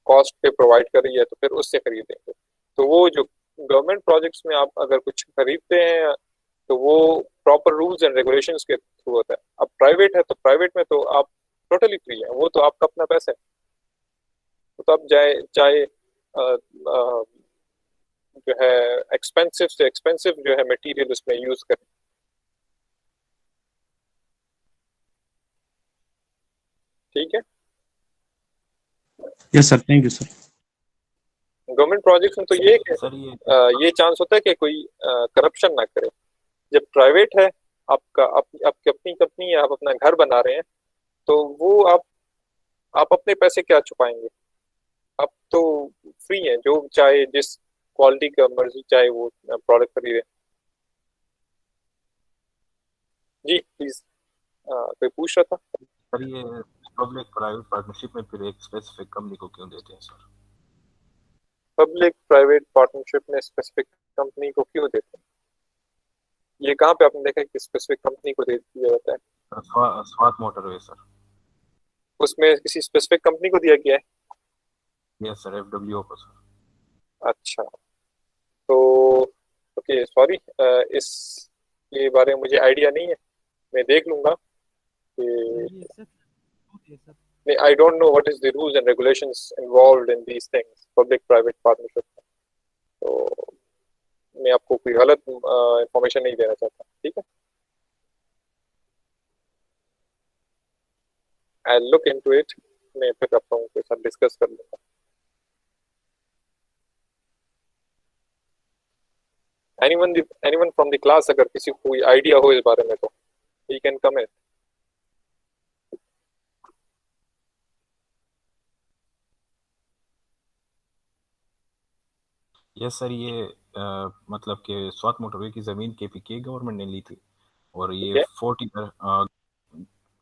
कॉस्ट पे प्रोवाइड कर रही है, तो फिर उससे खरीदेंगे. तो वो जो गवर्नमेंट प्रोजेक्ट्स में आप अगर कुछ खरीदते हैं तो वो प्रॉपर रूल्स एंड रेगुलेशंस के थ्रू होता है. अब प्राइवेट है तो प्राइवेट में तो आप टोटली फ्री है, वो तो आपका अपना पैसा है. तो आप चाहे जो है एक्सपेंसिव से एक्सपेंसिव जो है मटेरियल उसमें यूज करें। ठीक है, yes sir, thank you sir. Government projects में तो ये है सर ये ये चांस होता है कि कोई करप्शन ना करे। जब प्राइवेट है, आपकी अपनी कंपनी है, आप अपना घर बना रहे हैं, तो वो आप अपने पैसे क्या छुपाएंगे? आप तो फ्री हैं, जो चाहे जिस क्वालिटी का मर्जी चाहे वो प्रोडक्ट खरीदे। जी प्लीज, कोई पूछ रहा था? सर ये पब्लिक प्राइवेट पार्टनरशिप में फिर एक स्पेसिफिक कंपनी को क्यों देते हैं सर? पब्लिक प्राइवेट पार्टनरशिप में स्पेसिफिक कंपनी को क्यों देते हैं? ये कहाँ पे आपने देखा कि स्पेसिफिक कंपनी को दे दिया जाता है? Swat motorway sir. उसमें किसी स्पेसिफिक कंपनी को दिया गया है? यस सर, एफडब्ल्यू को सर। अच्छा, तो ओके सॉरी, इस के बारे में मुझे आइडिया नहीं है, मैं देख लूंगा कि I don't know what is the rules and regulations involved in these things, public-private partnership. तो मैं आपको कोई गलत इंफॉर्मेशन नहीं देना चाहता, ठीक है? I'll look into it. मैं फिर आप लोगों के साथ डिस्कस कर लूंगा। Anyone from the class, अगर किसी को कोई आइडिया हो इस बारे में तो he can come in. Yes sir, ये मतलब कि स्वात मोटरवे की ज़मीन केपीके गवर्नमेंट ने ली थी, और ये 40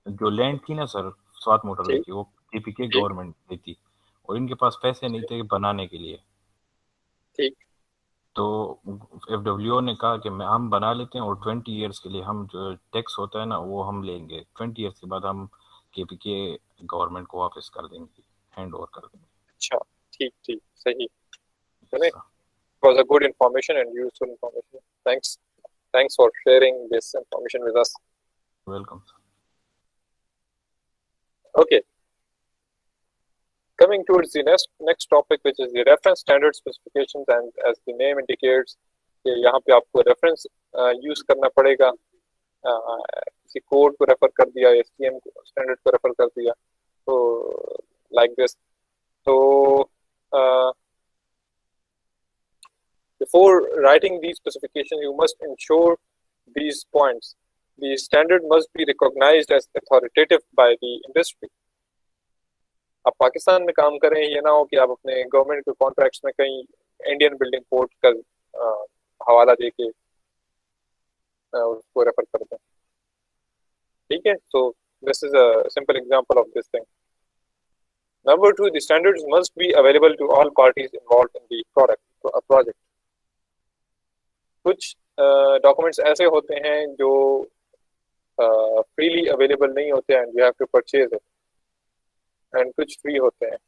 जो लैंड थी ना सर स्वात मोटरवे की, वो केपीके गवर्नमेंट ली थी, और इनके पास पैसे नहीं थे बनाने के लिए। ठीक। तो एफडब्ल्यू ने कहा कि हम बना लेते हैं, और 20 इयर्स के लिए हम जो टैक्स होता है ना वो हम लेंगे, 20 इयर्स के बाद हम केपीके गवर्नमेंट को वापस कर देंगे, हैंड ओवर कर देंगे। अच्छा, ठीक ठीक, सही है। Was a good information and useful information. Thanks for sharing this information with us. Welcome. Okay. Coming towards the next topic, which is the reference standard specifications, and as the name indicates, कि यहाँ पे आपको reference use करना पड़ेगा। किसी code को refer कर दिया, STM स्टैंडर्ड को रेफर कर दिया, तो like this. So before writing these specifications, you must ensure these points. The standard must be recognized as authoritative by the industry. आप पाकिस्तान में काम करें, ये ना हो कि आप अपने गवर्नमेंट के कॉन्ट्रैक्ट्स में कहीं इंडियन बिल्डिंग कोड का हवाला देके उसको रेफर कर दें, ठीक है? So this is a simple example of this thing. Number 2, the standards must be available to all parties involved in the project. कुछ डॉक्यूमेंट्स ऐसे होते हैं जो फ्रीली अवेलेबल नहीं होते हैं, you have to purchase it, and कुछ free होते हैं,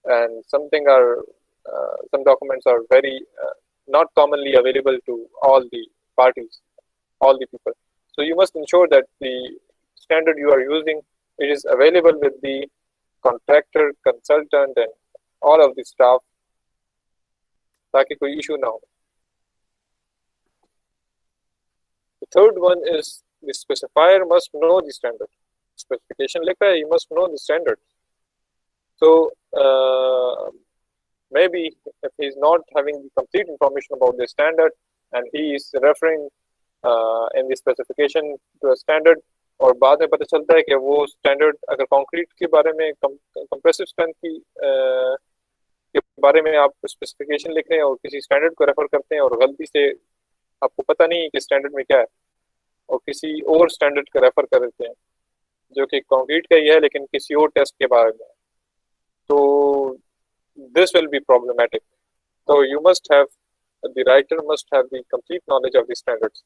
and some documents are very not commonly available to all the parties, all the people. So you must ensure that the standard you are using, it is available with the contractor, consultant and all of the staff, ताकि कोई issue ना हो। The third one is the specifier must know the standard. Specification लिखा है, you must know the standard. So maybe if he is not having the complete information about the standard and he is referring in the specification to a standard, और बाद में पता चलता है कि वो स्टैंडर्ड अगर कंक्रीट के बारे में, कंप्रेसिव स्ट्रेंथ की के बारे में आप स्पेसिफिकेशन लिख रहे हैं और किसी स्टैंडर्ड को रेफर करते हैं, और गलती से आपको पता नहीं है कि स्टैंडर्ड में क्या है, और किसी और स्टैंडर्ड को रेफर कर देते हैं जो कि कंक्रीट का ही है लेकिन किसी और टेस्ट के बारे में, तो this will be problematic. So you must have, the writer must have the complete knowledge of the standards.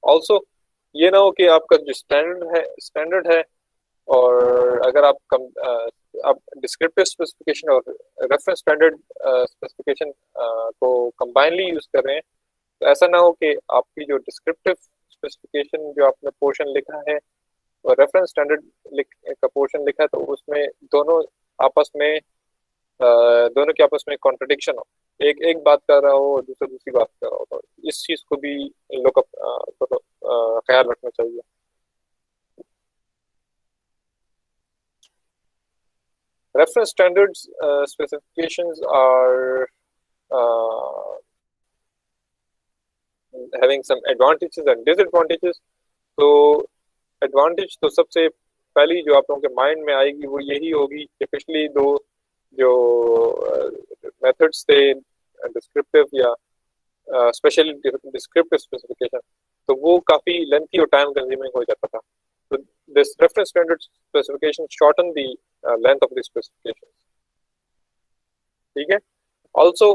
Also ये ना हो कि आपका जो स्टैंडर्ड है और अगर आप डिस्क्रिप्टिव स्पेसिफिकेशन और रेफरेंस स्टैंडर्ड स्पेसिफिकेशन को कंबाइनली यूज कर रहे हैं, तो ऐसा ना हो कि आपकी जो डिस्क्रिप्टिव स्पेसिफिकेशन जो आपने पोर्शन लिखा है रेफरेंस स्टैंडर्ड का पोर्शन लिखा है, तो उसमें दोनों आपस में दोनों के आपस में कॉन्ट्रडिक्शन हो, एक एक बात कर रहा हो और दूसरा दूसरी बात कर रहा हो, तो इस चीज को भी लोग ख्याल रखना चाहिए। Reference standards specifications are having some advantages and disadvantages. तो एडवांटेज तो सबसे पहली जो आप लोगों के माइंड में आएगी वो यही होगी कि पिछली दो जो मेथड्स थे, डिस्क्रिप्टिव या स्पेशली डिस्क्रिप्टिव स्पेसिफिकेशन, तो वो काफी लेंथी और टाइम कंज्यूमिंग हो जाता था। तो this reference standard specification shorten the length of the specification. ठीक है। ऑल्सो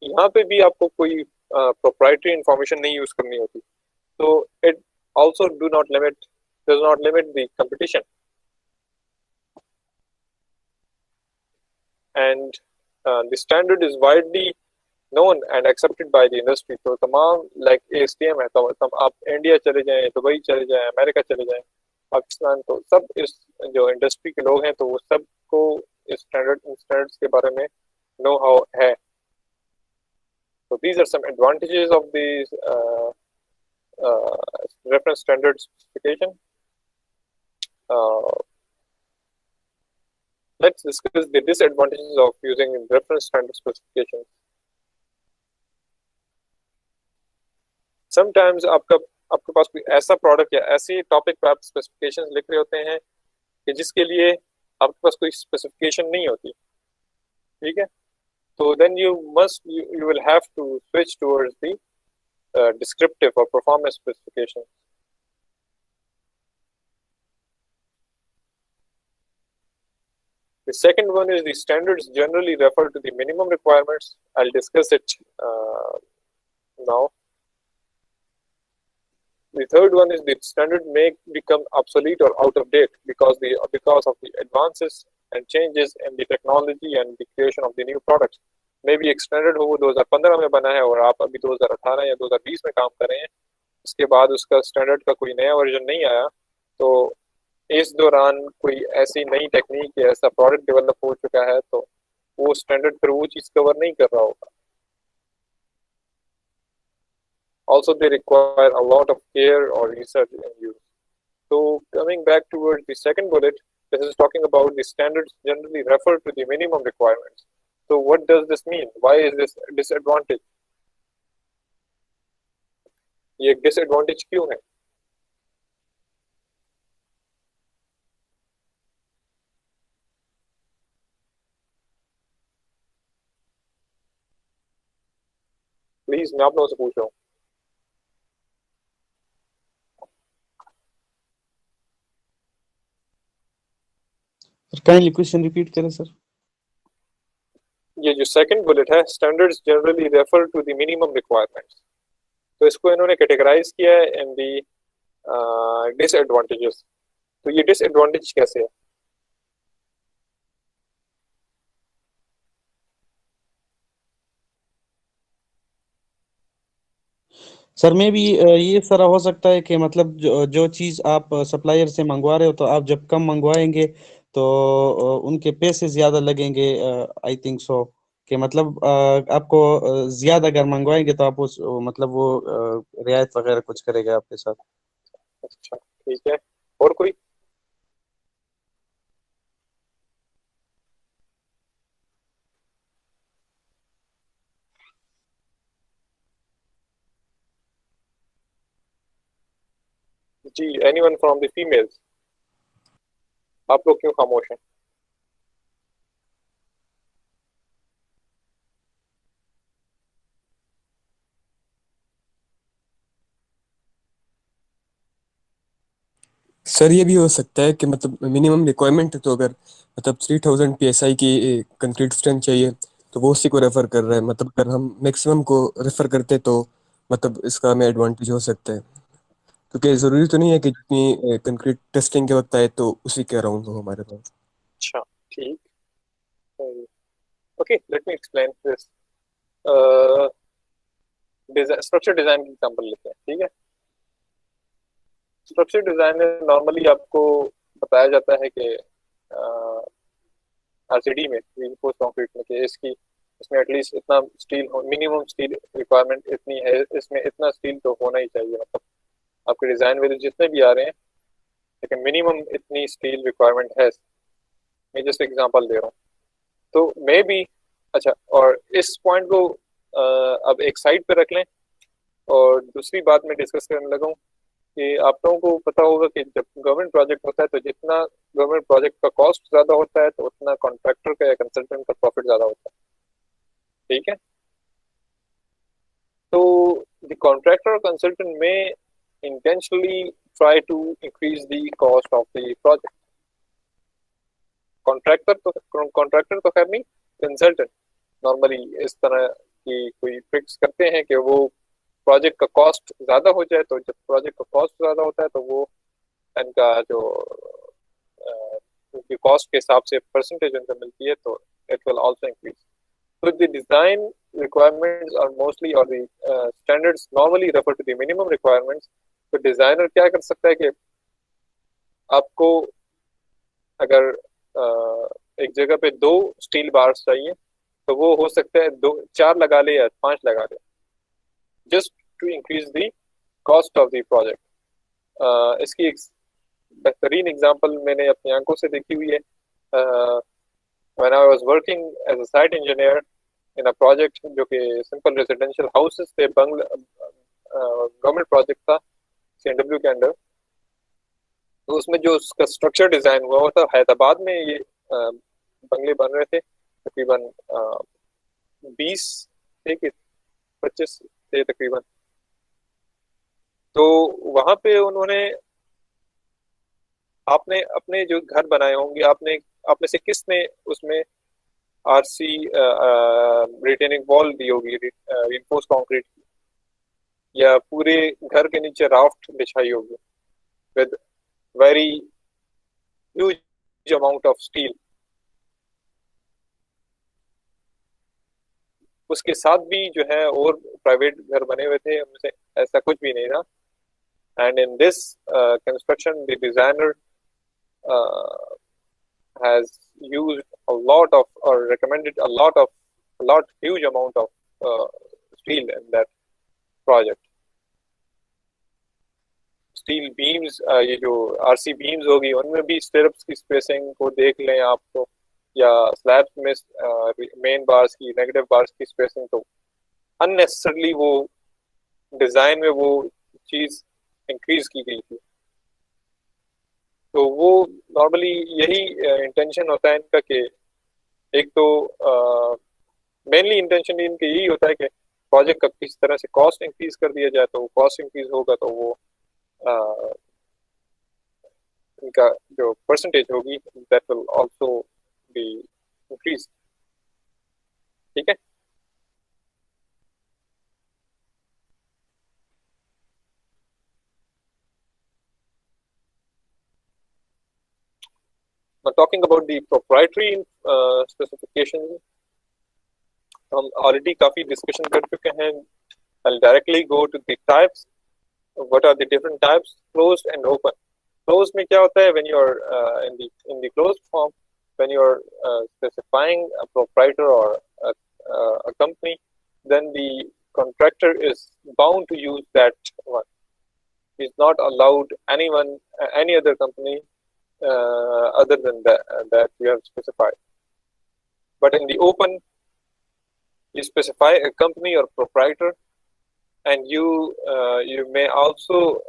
यहाँ पे भी आपको कोई प्रोप्राइटरी इंफॉर्मेशन नहीं यूज करनी होती, तो it also does not limit the competition, and the standard is widely known and accepted by the industry. तो तमाम like ASTM है, तो आप इंडिया चले जाएं, दुबई चले जाएं, अमेरिका चले जाएं, पाकिस्तान, तो सब इस जो इंडस्ट्री के लोग हैं तो वो सबको इस स्टैंडर्ड्स के बारे में नो हाउ है। So these are some advantages of these reference standard specification. Let's discuss the disadvantages of using reference standard specifications. Sometimes आपके पास कोई ऐसा प्रोडक्ट या ऐसी टॉपिक पर आप स्पेसिफिकेशंस लिख रहे होते हैं कि जिसके लिए आपके पास कोई स्पेसिफिकेशन नहीं होती। ठीक है, तो then you will have to switch towards the descriptive or performance specifications. The second one is the standards generally refer to the minimum requirements. I'll discuss it now. The third one is the standard may become obsolete or out of date because of the advances and changes in the technology and the creation of the new products. Maybe एक standard हो वो 2015 में बना है और आप अभी 2018 या 2020 में काम कर रहे हैं, उसके बाद उसका स्टैंडर्ड का कोई नया वर्जन नहीं आया, तो इस दौरान कोई ऐसी नई टेक्निक या ऐसा प्रोडक्ट डेवलप हो चुका है तो वो स्टैंडर्ड पर वो चीज़ कवर नहीं कर रहा होगा। Also, they require a lot of care or research in use. So, coming back towards the second bullet, this is talking about the standards generally refer to the minimum requirements. So, what does this mean? Why is this a disadvantage? ये एक disadvantage क्यों है? Please, मैं आप लोगों से पूछ रहा हूँ। काइंडली क्वेश्चन रिपीट करें सर। ये जो सेकंड बुलेट है, standards generally refer to the minimum requirements, तो इसको इन्होंने कैटेगराइज किया है इन दी डिसएडवांटेजेस। तो ये डिसएडवांटेज कैसे है? सर में भी ये सारा हो सकता है कि मतलब जो चीज़ आप सप्लायर से मंगवा रहे हो तो आप जब कम मंगवाएंगे तो उनके पैसे ज़्यादा लगेंगे। आई थिंक सो कि मतलब आपको ज़्यादा अगर मंगवाएंगे तो आप उस मतलब वो रियायत वगैरह कुछ करेगा आपके साथ। अच्छा, ठीक है, और कोई? जी, एनीवन फ्रॉम द फीमेल्स? आप लोग क्यों खामोश हैं? सर ये भी हो सकता है कि मतलब मिनिमम रिक्वायरमेंट है, तो अगर मतलब 3000 psi की कंक्रीट स्ट्रेंथ चाहिए तो वो उसी को रेफर कर रहा है। मतलब अगर हम मैक्सिमम को रेफर करते तो मतलब इसका हमें एडवांटेज हो सकता है, क्योंकि ज़रूरी तो नहीं है कि जितनी कंक्रीट टेस्टिंग के वक्त आए तो उसी के अराउंड हो हमारे पास। अच्छा, ठीक। Okay, let me explain this. Structure design की एग्जांपल लेते हैं, ठीक है। स्ट्रक्चर डिजाइन में नॉर्मली आपको बताया जाता है कि आरसीडी में, रीइंफोर्स्ड कंक्रीट में, कि इसमें एटलीस्ट इतना स्टील हो, मिनिमम स्टील रिक्वायरमेंट इतनी है, इसमें इतना स्टील तो होना ही चाहिए। मतलब आपके डिजाइन वैल्यू जितने भी आ रहे हैं, लेकिन मिनिमम इतनी स्टील रिक्वायरमेंट है। मैं जस्ट एग्जांपल दे रहा हूँ। तो मे बी अच्छा, और इस पॉइंट को अब एक साइड पे रख लें, और दूसरी बात मैं डिस्कस करने लगा हूँ कि आप लोगों को पता होगा कि जब गवर्नमेंट प्रोजेक्ट होता है तो जितना गवर्नमेंट प्रोजेक्ट का कॉस्ट ज़्यादा होता है तो उतना कॉन्ट्रैक्टर का या कंसल्टेंट का प्रॉफिट ज़्यादा होता है। ठीक है, तो द कॉन्ट्रैक्टर और कंसल्टेंट में intentionally try to increase the cost of the project. Contractor तो खैर नहीं, कंसल्टेंट नॉर्मली इस तरह की कोई ट्रिक्स करते हैं कि वो प्रोजेक्ट का कॉस्ट ज़्यादा हो जाए, तो जब प्रोजेक्ट का कॉस्ट ज़्यादा होता है तो वो इनका जो उनकी कॉस्ट के हिसाब से परसेंटेज उनको मिलती है, तो it will also increase. So the design requirements are mostly, or the standards normally refer to the minimum requirements. तो डिजाइनर क्या कर सकता है कि आपको अगर एक जगह पे 2 स्टील बार्स चाहिए तो वो हो सकता है 4 लगा ले या 5 लगा ले, just to increase the cost of the project. इसकी एक बेहतरीन एग्जांपल मैंने अपनी आंखों से देखी हुई है। When I was working as a site engineer in a project जो कि सिंपल रेजिडेंशियल हाउसेस थे, गवर्नमेंट प्रोजेक्ट था CNW के अंडर, तो उसमें जो उसका स्ट्रक्चर डिजाइन हुआ था हैदराबाद में, ये बंगले बन रहे थे, तकरीबन 20 थे कि 25 थे तकरीबन। तो वहां पे उन्होंने, आपने अपने जो घर बनाए होंगे, आपने आप में से किसने उसमें आरसी रिटेनिंग वॉल दी होगी, रिइंफोर्स्ड कंक्रीट की, या पूरे घर के नीचे राफ्ट बिछाई होगी with very huge amount of steel? उसके साथ भी जो है और प्राइवेट घर बने हुए थे, उनमें से ऐसा कुछ भी नहीं था। And in this construction the designer has used a lot of, or recommended a lot huge amount of steel in that project. Steel beams, ये जो आरसी बीम्स होगी उनमें भी स्टिरप्स की स्पेसिंग को देख लें आप तो, या स्लैब्स में मेन बार्स की, नेगेटिव बार्स की स्पेसिंग, तो अननेसेसरली वो डिजाइन में वो चीज इंक्रीज की गई थी। तो वो नॉर्मली यही इंटेंशन होता है इनका कि एक तो मेनली इंटेंशन इनका यही होता है कि प्रोजेक्ट का किस तरह से कॉस्ट इंक्रीज कर दिया जाए, तो कॉस्ट इंक्रीज होगा तो वो इनका जो परसेंटेज होगी that will also be increase. ठीक है, now talking about the proprietary specifications, हम ऑलरेडी काफी डिस्कशन कर चुके हैं। I'll directly go to the types. What are the different types? Closed and open. Closed में क्या होता है? When you are in the closed form, when you are specifying a proprietor or a company, then the contractor is bound to use that one. He's not allowed any other company other than that you have specified. But in the open, you specify a company or proprietor, and you may also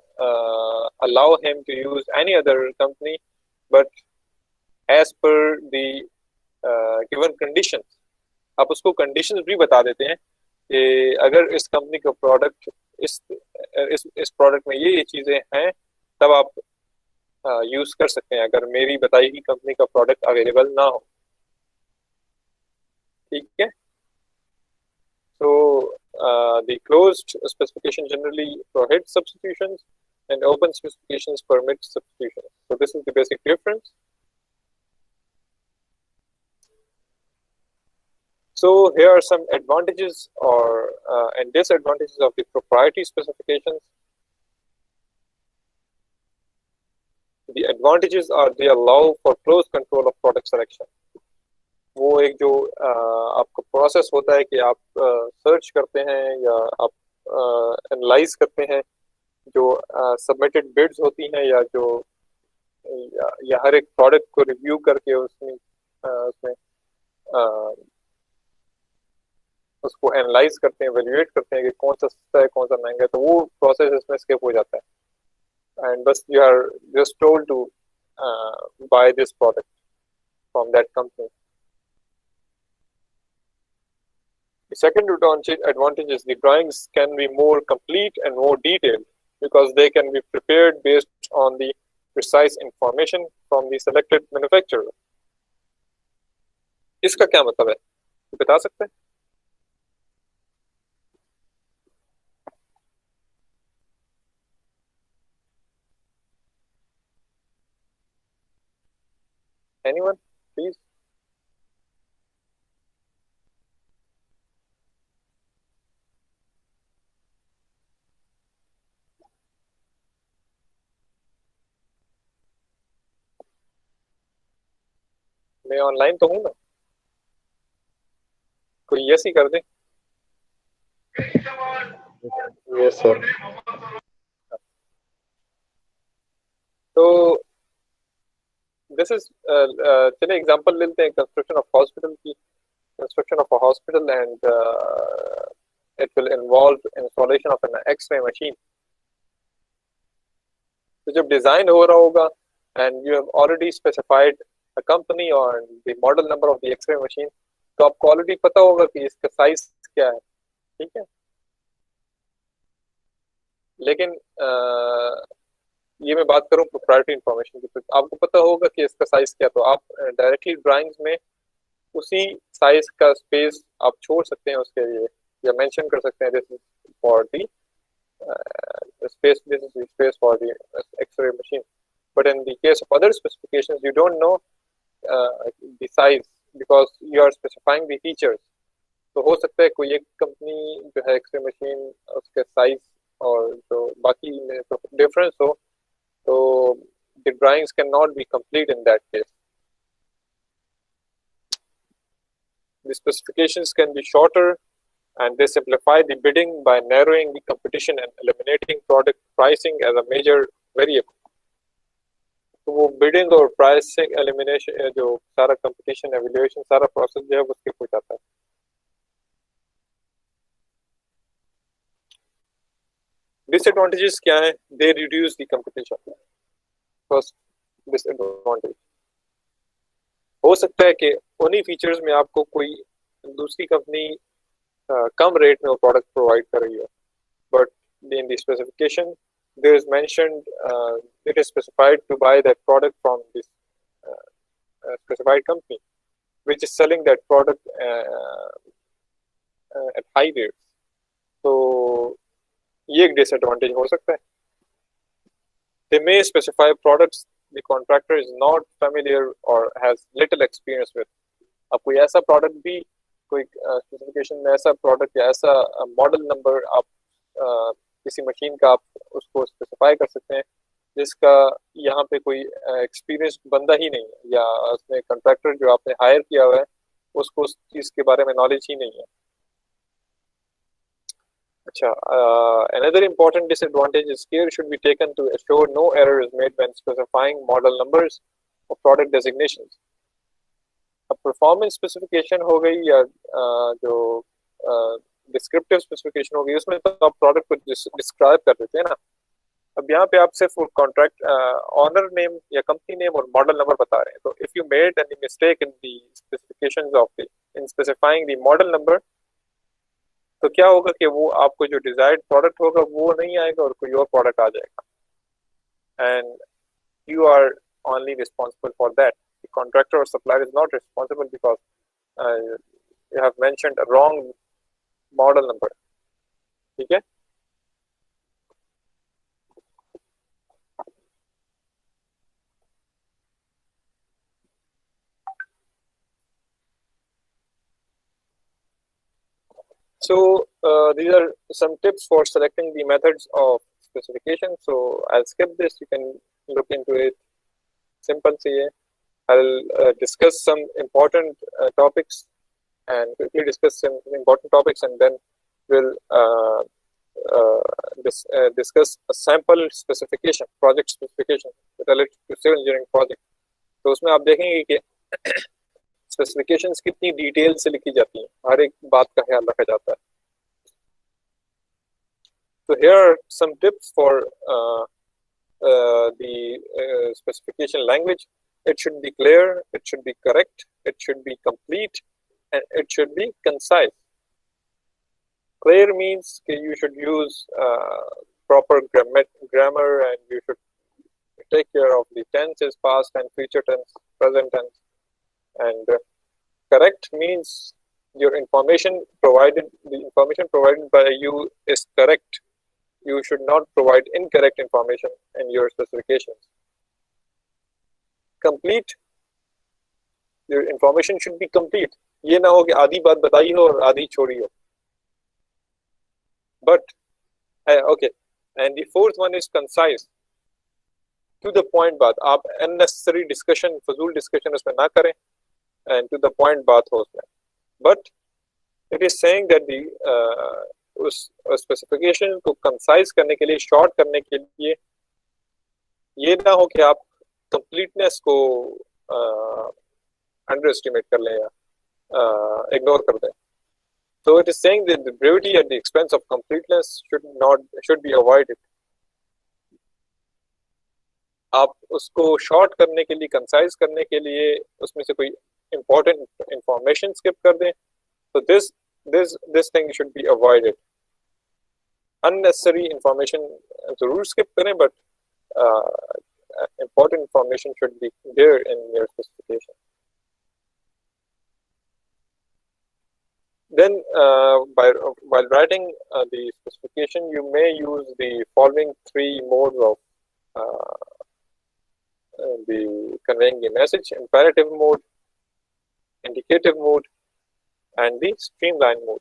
allow him to use any other company, but as per the given conditions. आप उसको conditions भी बता देते हैं कि अगर इस company का प्रोडक्ट, इस प्रोडक्ट में ये चीजें हैं, तब आप यूज कर सकते हैं, अगर मेरी बताई हुई कंपनी का प्रोडक्ट अवेलेबल ना हो। ठीक है, so the closed specification generally prohibits substitutions and open specifications permit substitutions. So this is the basic difference. So here are some advantages or and disadvantages of the proprietary specifications. the advantages are they allow for close control of product selection. वो एक जो आपका process होता है कि आप search करते हैं या आप एनालाइज करते हैं जो सबमिटेड बिड्स होती हैं या जो या हर एक प्रोडक्ट को रिव्यू करके उसमें उसको एनालाइज करते हैं, एवेल्युएट करते हैं कि कौन सा सस्ता है कौन सा महंगा है, तो वो प्रोसेस इसमें स्किप हो जाता है एंड बस you are just told to buy this product from that company. The second advantage is the drawings can be more complete and more detailed because they can be prepared based on the precise information from the selected manufacturer. इसका क्या मतलब है, बता सकते हैं? Anyone, please? मैं online तो हूँ ना, कोई यस ही कर दे. Yes sir. तो दिस इज चलिए एग्जांपल लेते हैं कंस्ट्रक्शन ऑफ हॉस्पिटल की. Construction of a hospital and it will involve installation of an X-ray machine. तो जब डिजाइन हो रहा होगा and you have already specified a company or the model number of the X-ray machine, तो आपको already पता होगा कि इसका साइज क्या है, ठीक है. लेकिन ये मैं बात करूं प्रोप्राइटरी इंफॉर्मेशन की, तो आपको पता होगा कि इसका साइज क्या, तो आप डायरेक्टली ड्राइंग्स में उसी साइज का स्पेस आप छोड़ सकते हैं उसके लिए या मेंशन कर सकते हैं this is for the space, this is the space for the X-ray machine. But in the case of other specifications, you don't know the size because you are specifying the features. तो हो सकता है कोई एक company जो है X-ray machine उसके size और जो बाकी में तो डिफरेंस हो, तो the drawings cannot be complete in that case. The specifications can be shorter and they simplify the bidding by narrowing the competition and eliminating product pricing as a major variable. तो वो bidding और pricing elimination जो सारा competition evaluation सारा process जो है वो skip हो जाता है. Disadvantages क्या है? They reduce the competition. First disadvantage. हो सकता है कि उन्हीं फीचर्स में आपको कोई दूसरी कंपनी कम रेट में वो प्रोडक्ट प्रोवाइड कर रही है, but in the specification there is mentioned it is specified to buy that product from this specified company which is selling that product at high rates. तो ये एक डिसएडवांटेज हो सकता है. They may specify products the contractor is not familiar और has little experience with. अब कोई ऐसा प्रोडक्ट भी कोई स्पेसिफिकेशन में ऐसा प्रोडक्ट या ऐसा मॉडल नंबर आप किसी मशीन का आप उसको स्पेसिफाई कर सकते हैं जिसका यहाँ पे कोई एक्सपीरियंस बंदा ही नहीं है या उसमें कॉन्ट्रैक्टर जो आपने हायर किया हुआ है उसको उस चीज़ के बारे में नॉलेज ही नहीं है. अच्छा, another important disadvantage is care should be taken to assure no error is made when specifying model numbers or product designations. अब परफॉर्मेंस स्पेसिफिकेशन हो गई या जो डिस्क्रिप्टिव स्पेसिफिकेशन हो गई उसमें तो आप प्रोडक्ट को डिस्क्राइब कर देते हैं ना. अब यहाँ पे आप सिर्फ कॉन्ट्रैक्ट ऑनर नेम या कंपनी नेम और मॉडल नंबर बता रहे हैं. तो if you made any mistake in the specifications of the in specifying the model number, तो क्या होगा कि वो आपको जो डिजायर्ड प्रोडक्ट होगा वो नहीं आएगा और कोई और प्रोडक्ट आ जाएगा and you are only responsible for that. The contractor or supplier is not responsible because you have mentioned a wrong model number. ठीक है. So these are some tips for selecting the methods of specification. So I'll skip this. You can look into it Simple से ये. I'll discuss some important topics and quickly discuss some important topics, and then we'll discuss a sample specification, project specification related to civil engineering project. तो उसमें आप देखेंगे कि specifications कितनी detail से लिखी जाती हैं, हर एक बात का ख्याल रखा जाता है. So here are some tips for the specification language. It should be clear, it should be correct, it should be complete, and it should be concise. Clear means you should use proper grammar, and you should take care of the tenses, past and future tense, present tense. And correct means your information provided, the information provided by you is correct. You should not provide incorrect information in your specifications. Complete, your information should be complete. ये ना हो कि आधी बात बताई हो और आधी छोड़ी हो. But okay, and the fourth one is concise. To the point बात, आप unnecessary discussion, फजूल discussion उसमें ना करें, and to the point बात हो उसमें. But it is saying that the उस स्पेसिफिकेशन को कंसाइज करने के लिए, शॉर्ट करने के लिए, ये ना हो कि आप कंप्लीटनेस को अंडर एस्टिमेट कर लें या इग्नोर कर दें. So it is saying that the brevity at the expense of completeness should be avoided. आप उसको शॉर्ट करने के लिए, कंसाइज करने के लिए उसमें से कोई important information skip कर दें. So this thing should be avoided. Unnecessary information जरूर skip करें, but important information should be there in your specification. Then while writing the specification, you may use the following three modes of the conveying the message: imperative mode, indicative mode, and the streamline mode.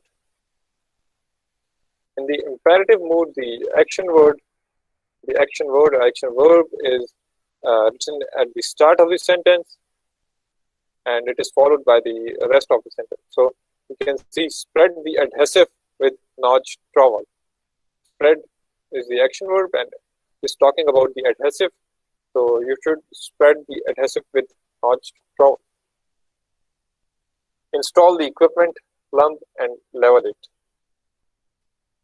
In the imperative mode, the action word or action verb is written at the start of the sentence, and it is followed by the rest of the sentence. So you can see spread the adhesive with notched trowel. Spread is the action verb and is talking about the adhesive. So you should spread the adhesive with notched trowel. Install the equipment, plumb and level it.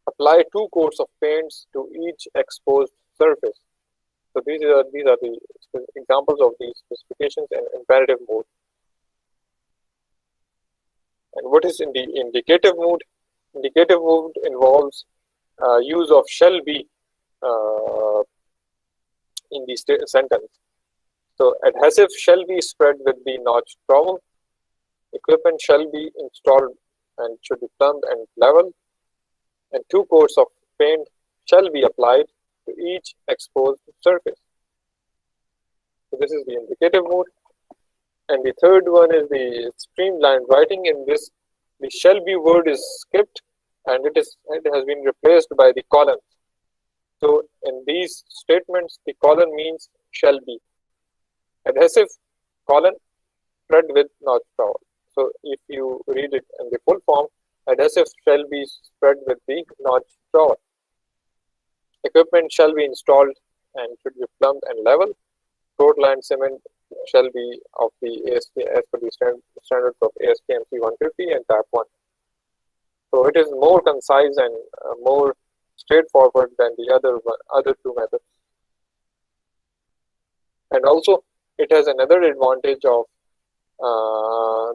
Apply 2 coats of paints to each exposed surface. So these are the examples of these specifications in imperative mode. And what is in the indicative mode? Indicative mode involves use of shall be in the sentence. So adhesive shall be spread with the notched trowel. Equipment shall be installed and should be plumbed and level. And 2 coats of paint shall be applied to each exposed surface. So this is the indicative mode. And the third one is the streamlined writing. In this, the shall be word is skipped and it has been replaced by the colon. So in these statements, the colon means shall be. Adhesive colon spread with notched trowel. So if you read it in the full form, adhesive shall be spread with the notched trowel. Equipment shall be installed and should be plumbed and level. Road line cement shall be of the AST as per the standards of ASTM C150 and Type 1. So it is more concise and more straightforward than the other two methods. And also, it has another advantage of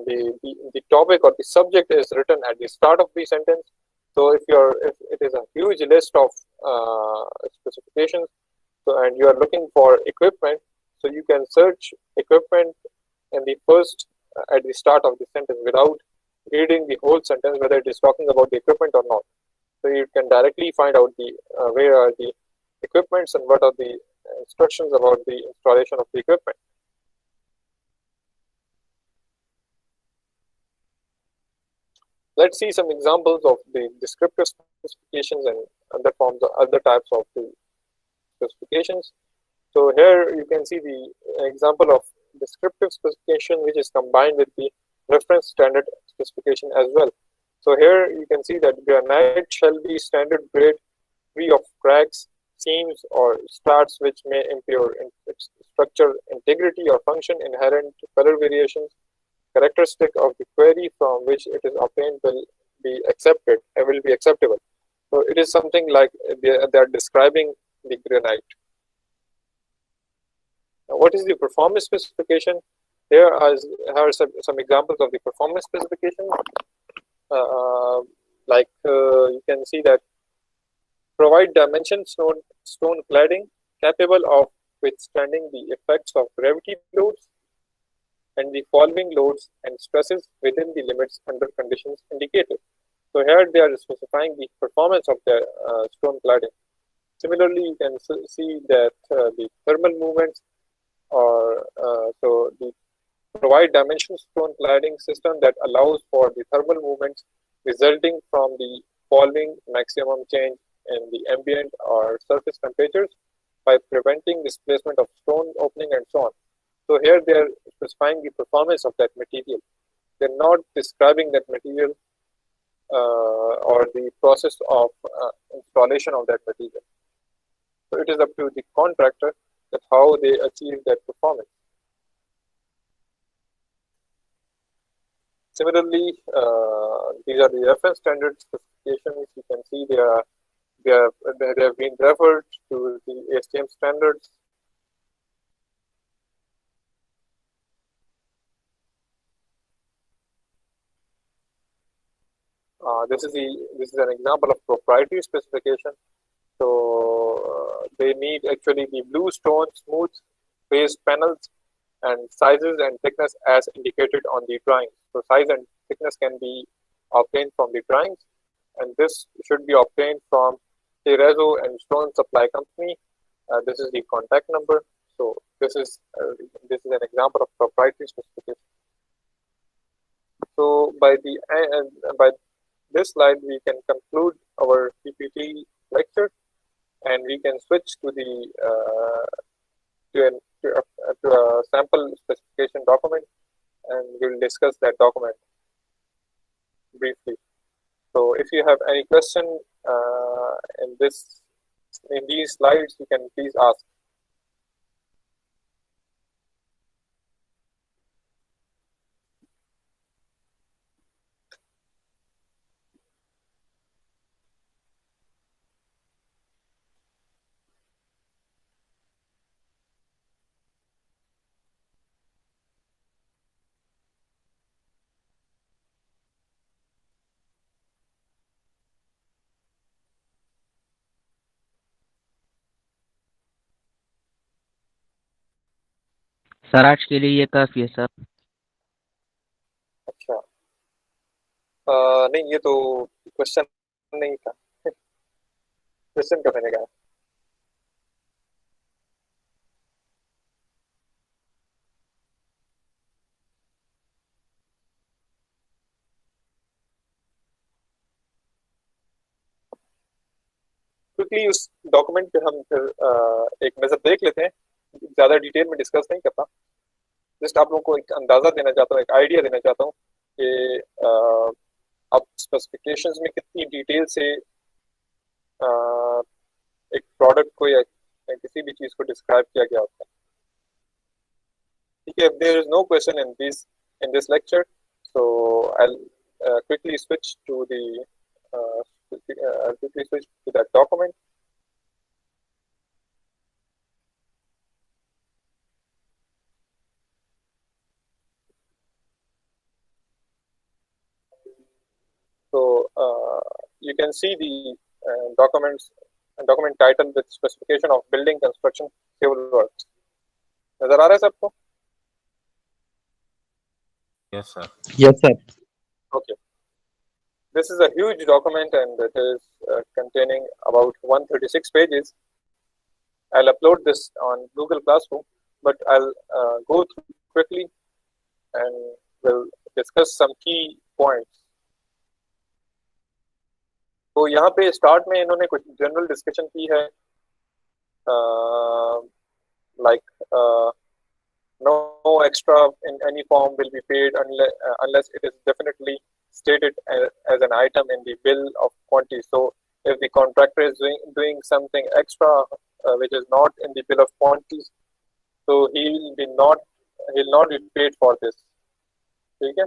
the topic or the subject is written at the start of the sentence. So if it is a huge list of specifications, so and you are looking for equipment, so you can search equipment in the first at the start of the sentence without reading the whole sentence whether it is talking about the equipment or not. So you can directly find out the where are the equipments and what are the instructions about the installation of the equipment. Let's see some examples of the descriptive specifications and other forms or other types of the specifications. So here you can see the example of descriptive specification, which is combined with the reference standard specification as well. So here you can see that granite shall be standard grade, free of cracks, seams, or starts which may impair its structure integrity or function. Inherent color variations characteristic of the query from which it is obtained will be accepted and will be acceptable. So it is something like they are describing the granite. Now, what is the performance specification? Here are some examples of the performance specification. You can see that provide dimension stone cladding capable of withstanding the effects of gravity loads and the following loads and stresses within the limits under conditions indicated. So here they are specifying the performance of the stone cladding. Similarly, you can see that the thermal movements or so the provide dimension stone cladding system that allows for the thermal movements resulting from the following maximum change in the ambient or surface temperatures by preventing displacement of stone opening and so on. So here they are specifying the performance of that material. They're not describing that material or the process of installation of that material. So it is up to the contractor that how they achieve that performance. Similarly, these are the reference standard specifications. You can see they have been referred to the ASTM standards. This is an example of proprietary specification. So they need actually the blue stone smooth faced panels and sizes and thickness as indicated on the drawings. So size and thickness can be obtained from the drawings, and this should be obtained from Terrazzo and Stone Supply Company. This is the contact number. So this is an example of proprietary specification. So by this slide, we can conclude our PPT lecture, and we can switch to a sample specification document, and we'll discuss that document briefly. So if you have any question in these slides, you can please ask. Sir आज के लिए ये काफ़ी है sir. अच्छा, नहीं ये तो क्वेश्चन नहीं था। क्वेश्चन का मैंने कहा क्विकली उस डॉक्यूमेंट पे हम फिर एक नज़र देख लेते हैं। ज़्यादा डिटेल में डिस्कस नहीं करता, जस्ट आप लोगों को एक अंदाज़ा देना चाहता हूँ, एक आइडिया देना चाहता हूँ कि अब स्पेसिफिकेशंस में कितनी डिटेल से एक प्रोडक्ट को या किसी भी चीज़ को डिस्क्राइब किया गया होता है। ठीक है, there is no question in this lecture, so I'll quickly switch to that document. So you can see the document title with specification of building construction civil works. नजर आ रहा है सबको? Yes, sir. Yes, sir. Okay. This is a huge document, and it is containing about 136 pages. I'll upload this on Google Classroom, but I'll go through quickly and we'll discuss some key points. तो यहाँ पे start में इन्होंने कुछ general discussion की है like no extra in any form will be paid unless it is definitely stated as an item in the bill of quantity. So if the contractor is doing something extra which is not in the bill of quantities, so he'll not be paid for this. ठीक है?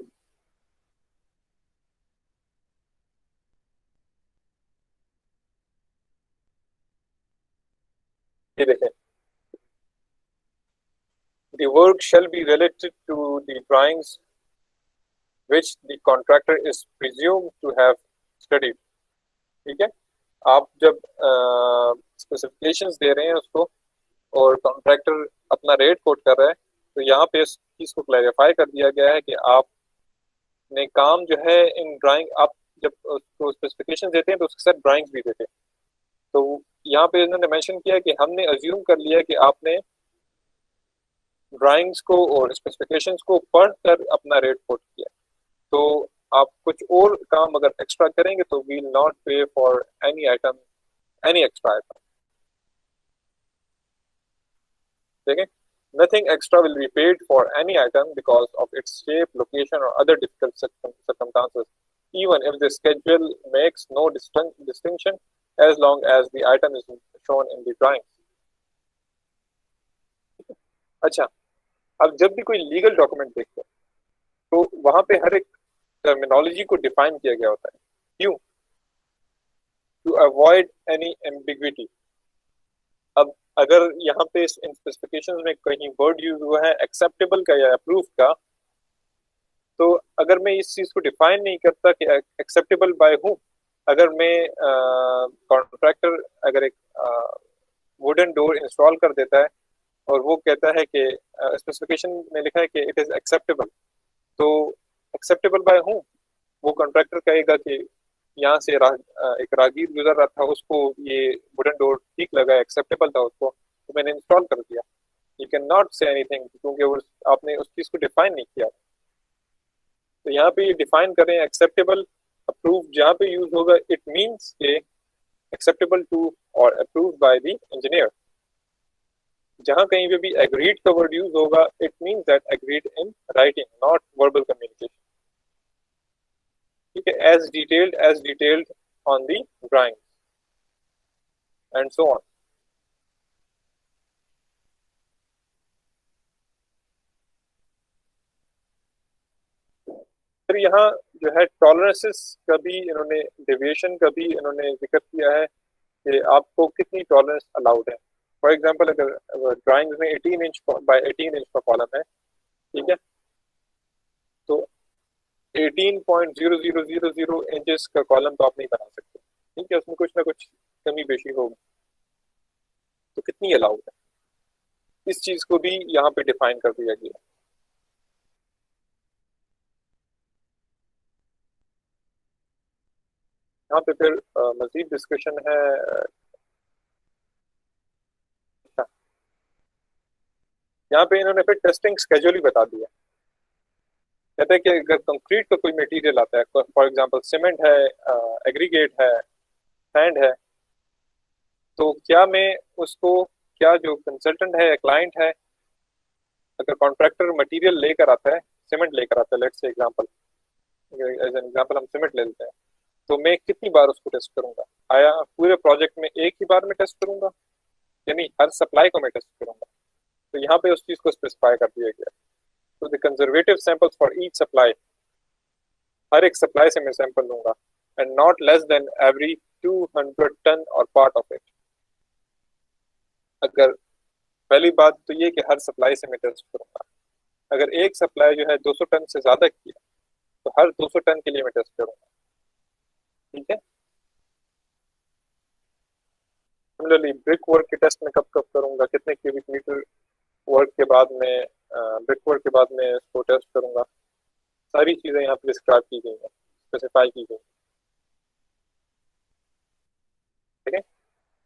ये देखें, the work shall be related to the drawings which the contractor is presumed to have studied. ठीक है? आप जब specifications दे रहे हैं उसको और कॉन्ट्रैक्टर अपना रेट कोट कर रहा है, तो यहाँ पे इस चीज़ को क्लैरिफाई कर दिया गया है कि आपने काम जो है इन ड्राइंग, आप जब उसको स्पेसिफिकेशन देते हैं तो उसके साथ ड्राइंग्स भी देते हैं। तो यहाँ पे इन्होंने मेंशन किया कि हमने अज्यूम कर लिया कि आपने ड्राइंग्स को और स्पेसिफिकेशंस को पढ़कर अपना रेट कोट किया, तो आप कुछ और काम अगर एक्स्ट्रा करेंगे तो वी विल नॉट पे for any item, any extra item. देखें, nothing extra will be paid for any item because of its shape, location, or other difficult circumstances, even if the schedule makes no distinction as long as the item is shown in the drawing. अच्छा, अब जब भी कोई legal document देखते हैं तो वहां पे हर एक टर्मिनोलॉजी को डिफाइन किया गया होता है। क्यों? To avoid any ambiguity. अब अगर यहाँ पे इन स्पेसिफिकेशंस में कहीं वर्ड यूज हुआ है एक्सेप्टेबल का या अप्रूव का, तो अगर मैं इस चीज को डिफाइन नहीं करता कि एक्सेप्टेबल बाय हूँ, अगर मैं कॉन्ट्रैक्टर अगर एक वुडन डोर इंस्टॉल कर देता है और वो कहता है कि स्पेसिफिकेशन में लिखा है कि इट इज एक्सेप्टेबल, तो एक्सेप्टेबल बाय हूँ, वो कॉन्ट्रैक्टर कहेगा कि यहाँ से एक राहगीर गुजर रहा था, उसको ये वुडन डोर ठीक लगा, एक्सेप्टेबल था उसको, तो मैंने इंस्टॉल कर दिया। You can not say anything क्योंकि आपने उस चीज़ को डिफाइन नहीं किया। तो यहाँ पे ये डिफाइन करें एक्सेप्टेबल, अप्रूव जहाँ पे यूज होगा इट मीन्स के एक्सेप्टेबल टू और अप्रूव्ड बाय द इंजीनियर। जहाँ कहीं पे भी एग्रीड का वर्ड यूज होगा it means that agreed in writing, not verbal communication. ठीक है, as detailed on the drawing and so on. फिर यहाँ जो है टॉलरेंसेस का भी इन्होंने, डेविएशन का भी इन्होंने जिक्र किया है कि आपको कितनी टॉलरेंस अलाउड है। फॉर एग्जांपल अगर ड्राइंग में 18 इंच बाय 18 इंच का कॉलम है, ठीक है, तो 18.0000 इंचेस का कॉलम तो आप नहीं बना सकते। ठीक है, उसमें कुछ ना कुछ कमी बेशी होगी, तो कितनी अलाउड है, इस चीज को भी यहाँ पे डिफाइन कर दिया गया। यहाँ पे फिर मजीद डिस्कशन है। यहाँ पे इन्होंने फिर टेस्टिंग स्केड्यूल ही बता दिया। कहते हैं कि अगर कंक्रीट का कोई मटेरियल आता है, फॉर एग्जांपल सीमेंट है, एग्रीगेट है, सैंड है, तो क्या मैं उसको, क्या जो कंसल्टेंट है या क्लाइंट है, अगर कॉन्ट्रैक्टर मटेरियल लेकर आता है, सीमेंट लेकर आता है, let's say example, as an example हम सीमेंट ले लेते हैं, तो मैं कितनी बार उसको टेस्ट करूंगा? आया पूरे प्रोजेक्ट में एक ही बार में टेस्ट करूंगा, यानी हर सप्लाई को मैं टेस्ट करूंगा? तो यहाँ पे उस चीज को स्पेसिफाई कर दिया गया। तो the conservative samples for each supply, हर एक सप्लाई से मैं सैंपल लूंगा, and not less than every 200 ton और पार्ट ऑफ इट। अगर पहली बात तो ये कि हर सप्लाई से मैं टेस्ट करूंगा, अगर एक सप्लाई जो है 200 टन से ज्यादा किया तो हर 200 टन के लिए मैं टेस्ट करूंगा। ठीक है, सिमिलरली ब्रिक वर्क के टेस्ट में कब कब करूंगा, कितने क्यूबिक मीटर वर्क के बाद में, ब्रिक वर्क के बाद में इसको टेस्ट करूंगा, सारी चीजें यहाँ पे डिस्क्राइब की गई हैं, स्पेसिफाई की गई। ठीक है,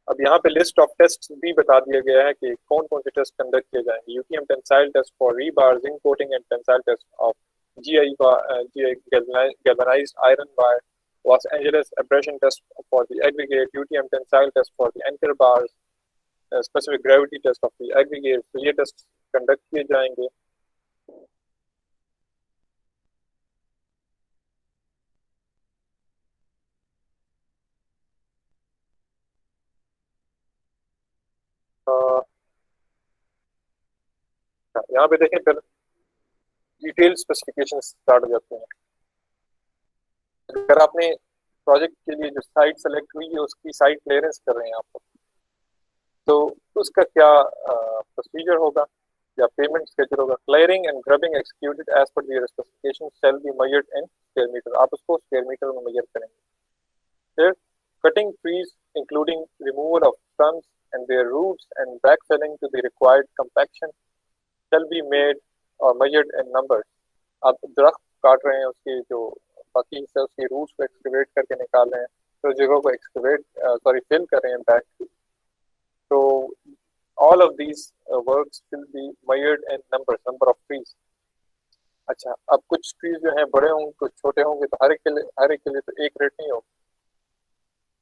अब यहाँ पे लिस्ट ऑफ टेस्ट भी बता दिया गया है कि कौन कौन से टेस्ट कंडक्ट किए जाएंगे। UTM tensile test for rebar, zinc coating and tensile test of GI galvanized iron bar, Los Angeles abrasion test for the aggregate, UTM tensile test for the anchor bars, specific gravity test of the aggregate. तो ये test conduct किए जाएंगे. यहाँ पे देखें फिर detail specification start हो जाते हैं. अगर आपने प्रोजेक्ट के लिए जो साइट सेलेक्ट हुई है उसकी साइट क्लियरेंस कर रहे हैं आप, तो उसका क्या प्रोसीजर होगा या पेमेंट स्केड्यूल होगा. Clearing and grubbing executed as per their specification shall be measured in square metre. आप उसको स्क्वायर मीटर में मेजर करेंगे. फिर cutting trees including removal of stumps and their roots and backfilling to the required compaction shall be made or measured in numbers. आप दरख्त काट रहे हैं, उसके जो बाकी हिस्सा उसकी रूट्स को एक्सकवेट करके निकाल रहे हैं, तो जगहों को फिल कर रहे हैं बैक. तो all of these works will be measured in numbers, number of trees. अच्छा, अब कुछ ट्रीज जो हैं बड़े होंगे, कुछ छोटे होंगे, तो हर एक के लिए तो एक रेट नहीं होगा.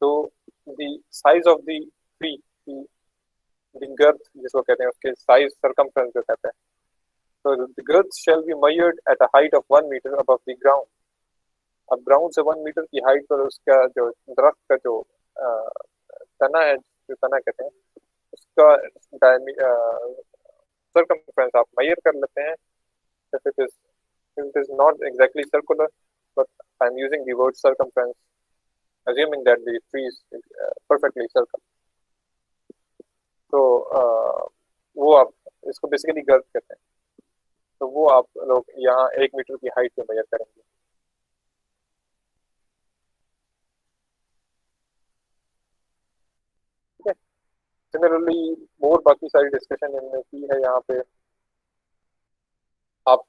तो the size of the tree, the girth जिसको कहते हैं, उसके साइज सर्कमफ्रेंस जो कहते हैं, तो the girth shall be measured at a height of 1 meter above the ground. अब ग्राउंड से 1 मीटर की हाइट पर उसका जो दरख्त का जो तना है, जो तना कहते हैं, उसका सर्कमफ्रेंस आप मेजर कर लेते हैं. It is not exactly circular, but I'm using the word circumference, assuming that the tree is perfectly circle. तो वो आप इसको बेसिकली गर्थ कहते हैं. तो वो आप लोग यहाँ 1 मीटर की हाइट पे मेजर करेंगे. ठीक है. सिमिलरली मोर बाकी सारी डिस्कशन इनमें की है. यहाँ पे आप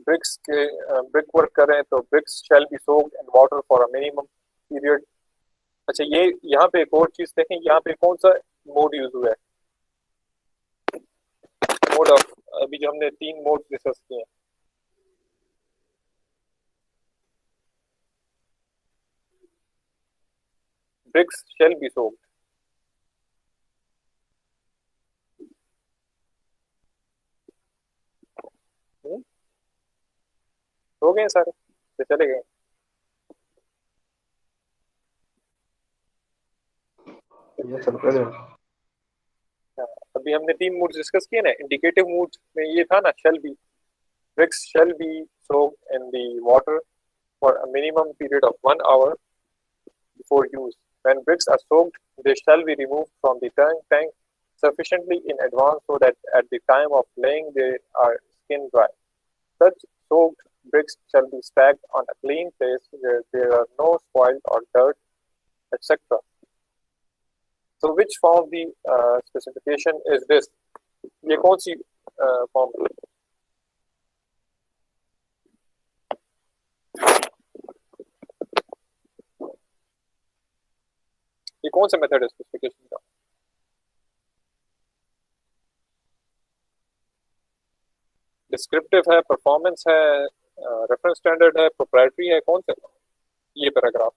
ब्रिक वर्क करें तो bricks shall be soaked in water for a minimum period. अच्छा, ये यहाँ पे एक और चीज देखें, यहाँ पे कौन सा मोड यूज हुआ है. मोड ऑफ, अभी जो हमने 3 मोड डिस्कस किए हैं, ब्रिक्स शैल बी सोक्ड. हो गए सारे, तो चले गए. ये सब करें. अभी हमने 3 मूड्स डिस्कस किए ना. इंडिकेटिव मूड में ये था ना, shall be, bricks shall be soaked in the water for a minimum period of 1 hour before use. When bricks are soaked, they shall be removed from the tank sufficiently in advance so that at the time of laying they are skin dry. Such soaked bricks shall be stacked on a clean place where there are no spoil or dirt, etc. So which form of the specification is this? ये कौन सी form है? ये कौन सा method है specification का? Descriptive है, performance है, रेफरेंस स्टैंडर्ड है, प्रोप्राइटरी है, कौन सा ये पैराग्राफ?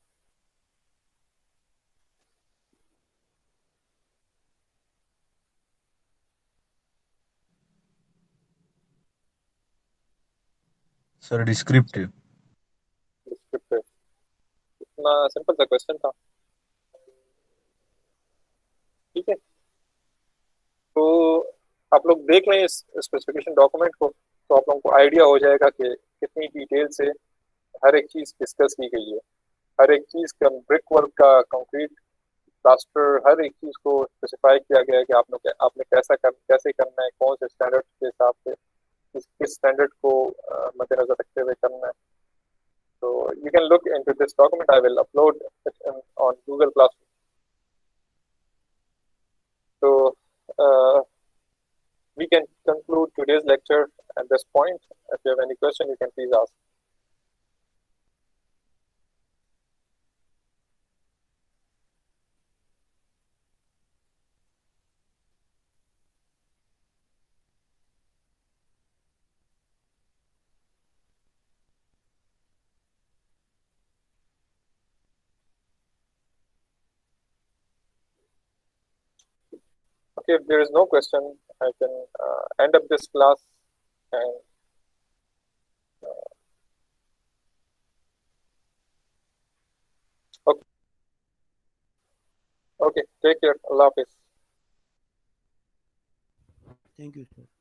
Sir descriptive. डिस्क्रिप्टिव. इतना सिंपल सा क्वेश्चन था. ठीक है, तो आप लोग देख लें इस स्पेसिफिकेशन डॉक्यूमेंट को, तो आप लोगों को आइडिया हो जाएगा कि कितनी डिटेल से हर एक चीज़ डिस्कस की गई है. हर एक चीज़ का, ब्रिक वर्क का, कंक्रीट, प्लास्टर, हर एक चीज़ को स्पेसिफाई किया गया है कि आपने कैसे करना है, कौन से स्टैंडर्ड के हिसाब से, किस स्टैंडर्ड को मद्देनजर रखते हुए करना है. So you can look into this document. I will upload it on Google Classroom. So we can conclude today's lecture at this point. If you have any question, you can please ask. Okay, if there is no question, I can end up this class and okay. Okay, take care. Allah Hafiz. Thank you, sir.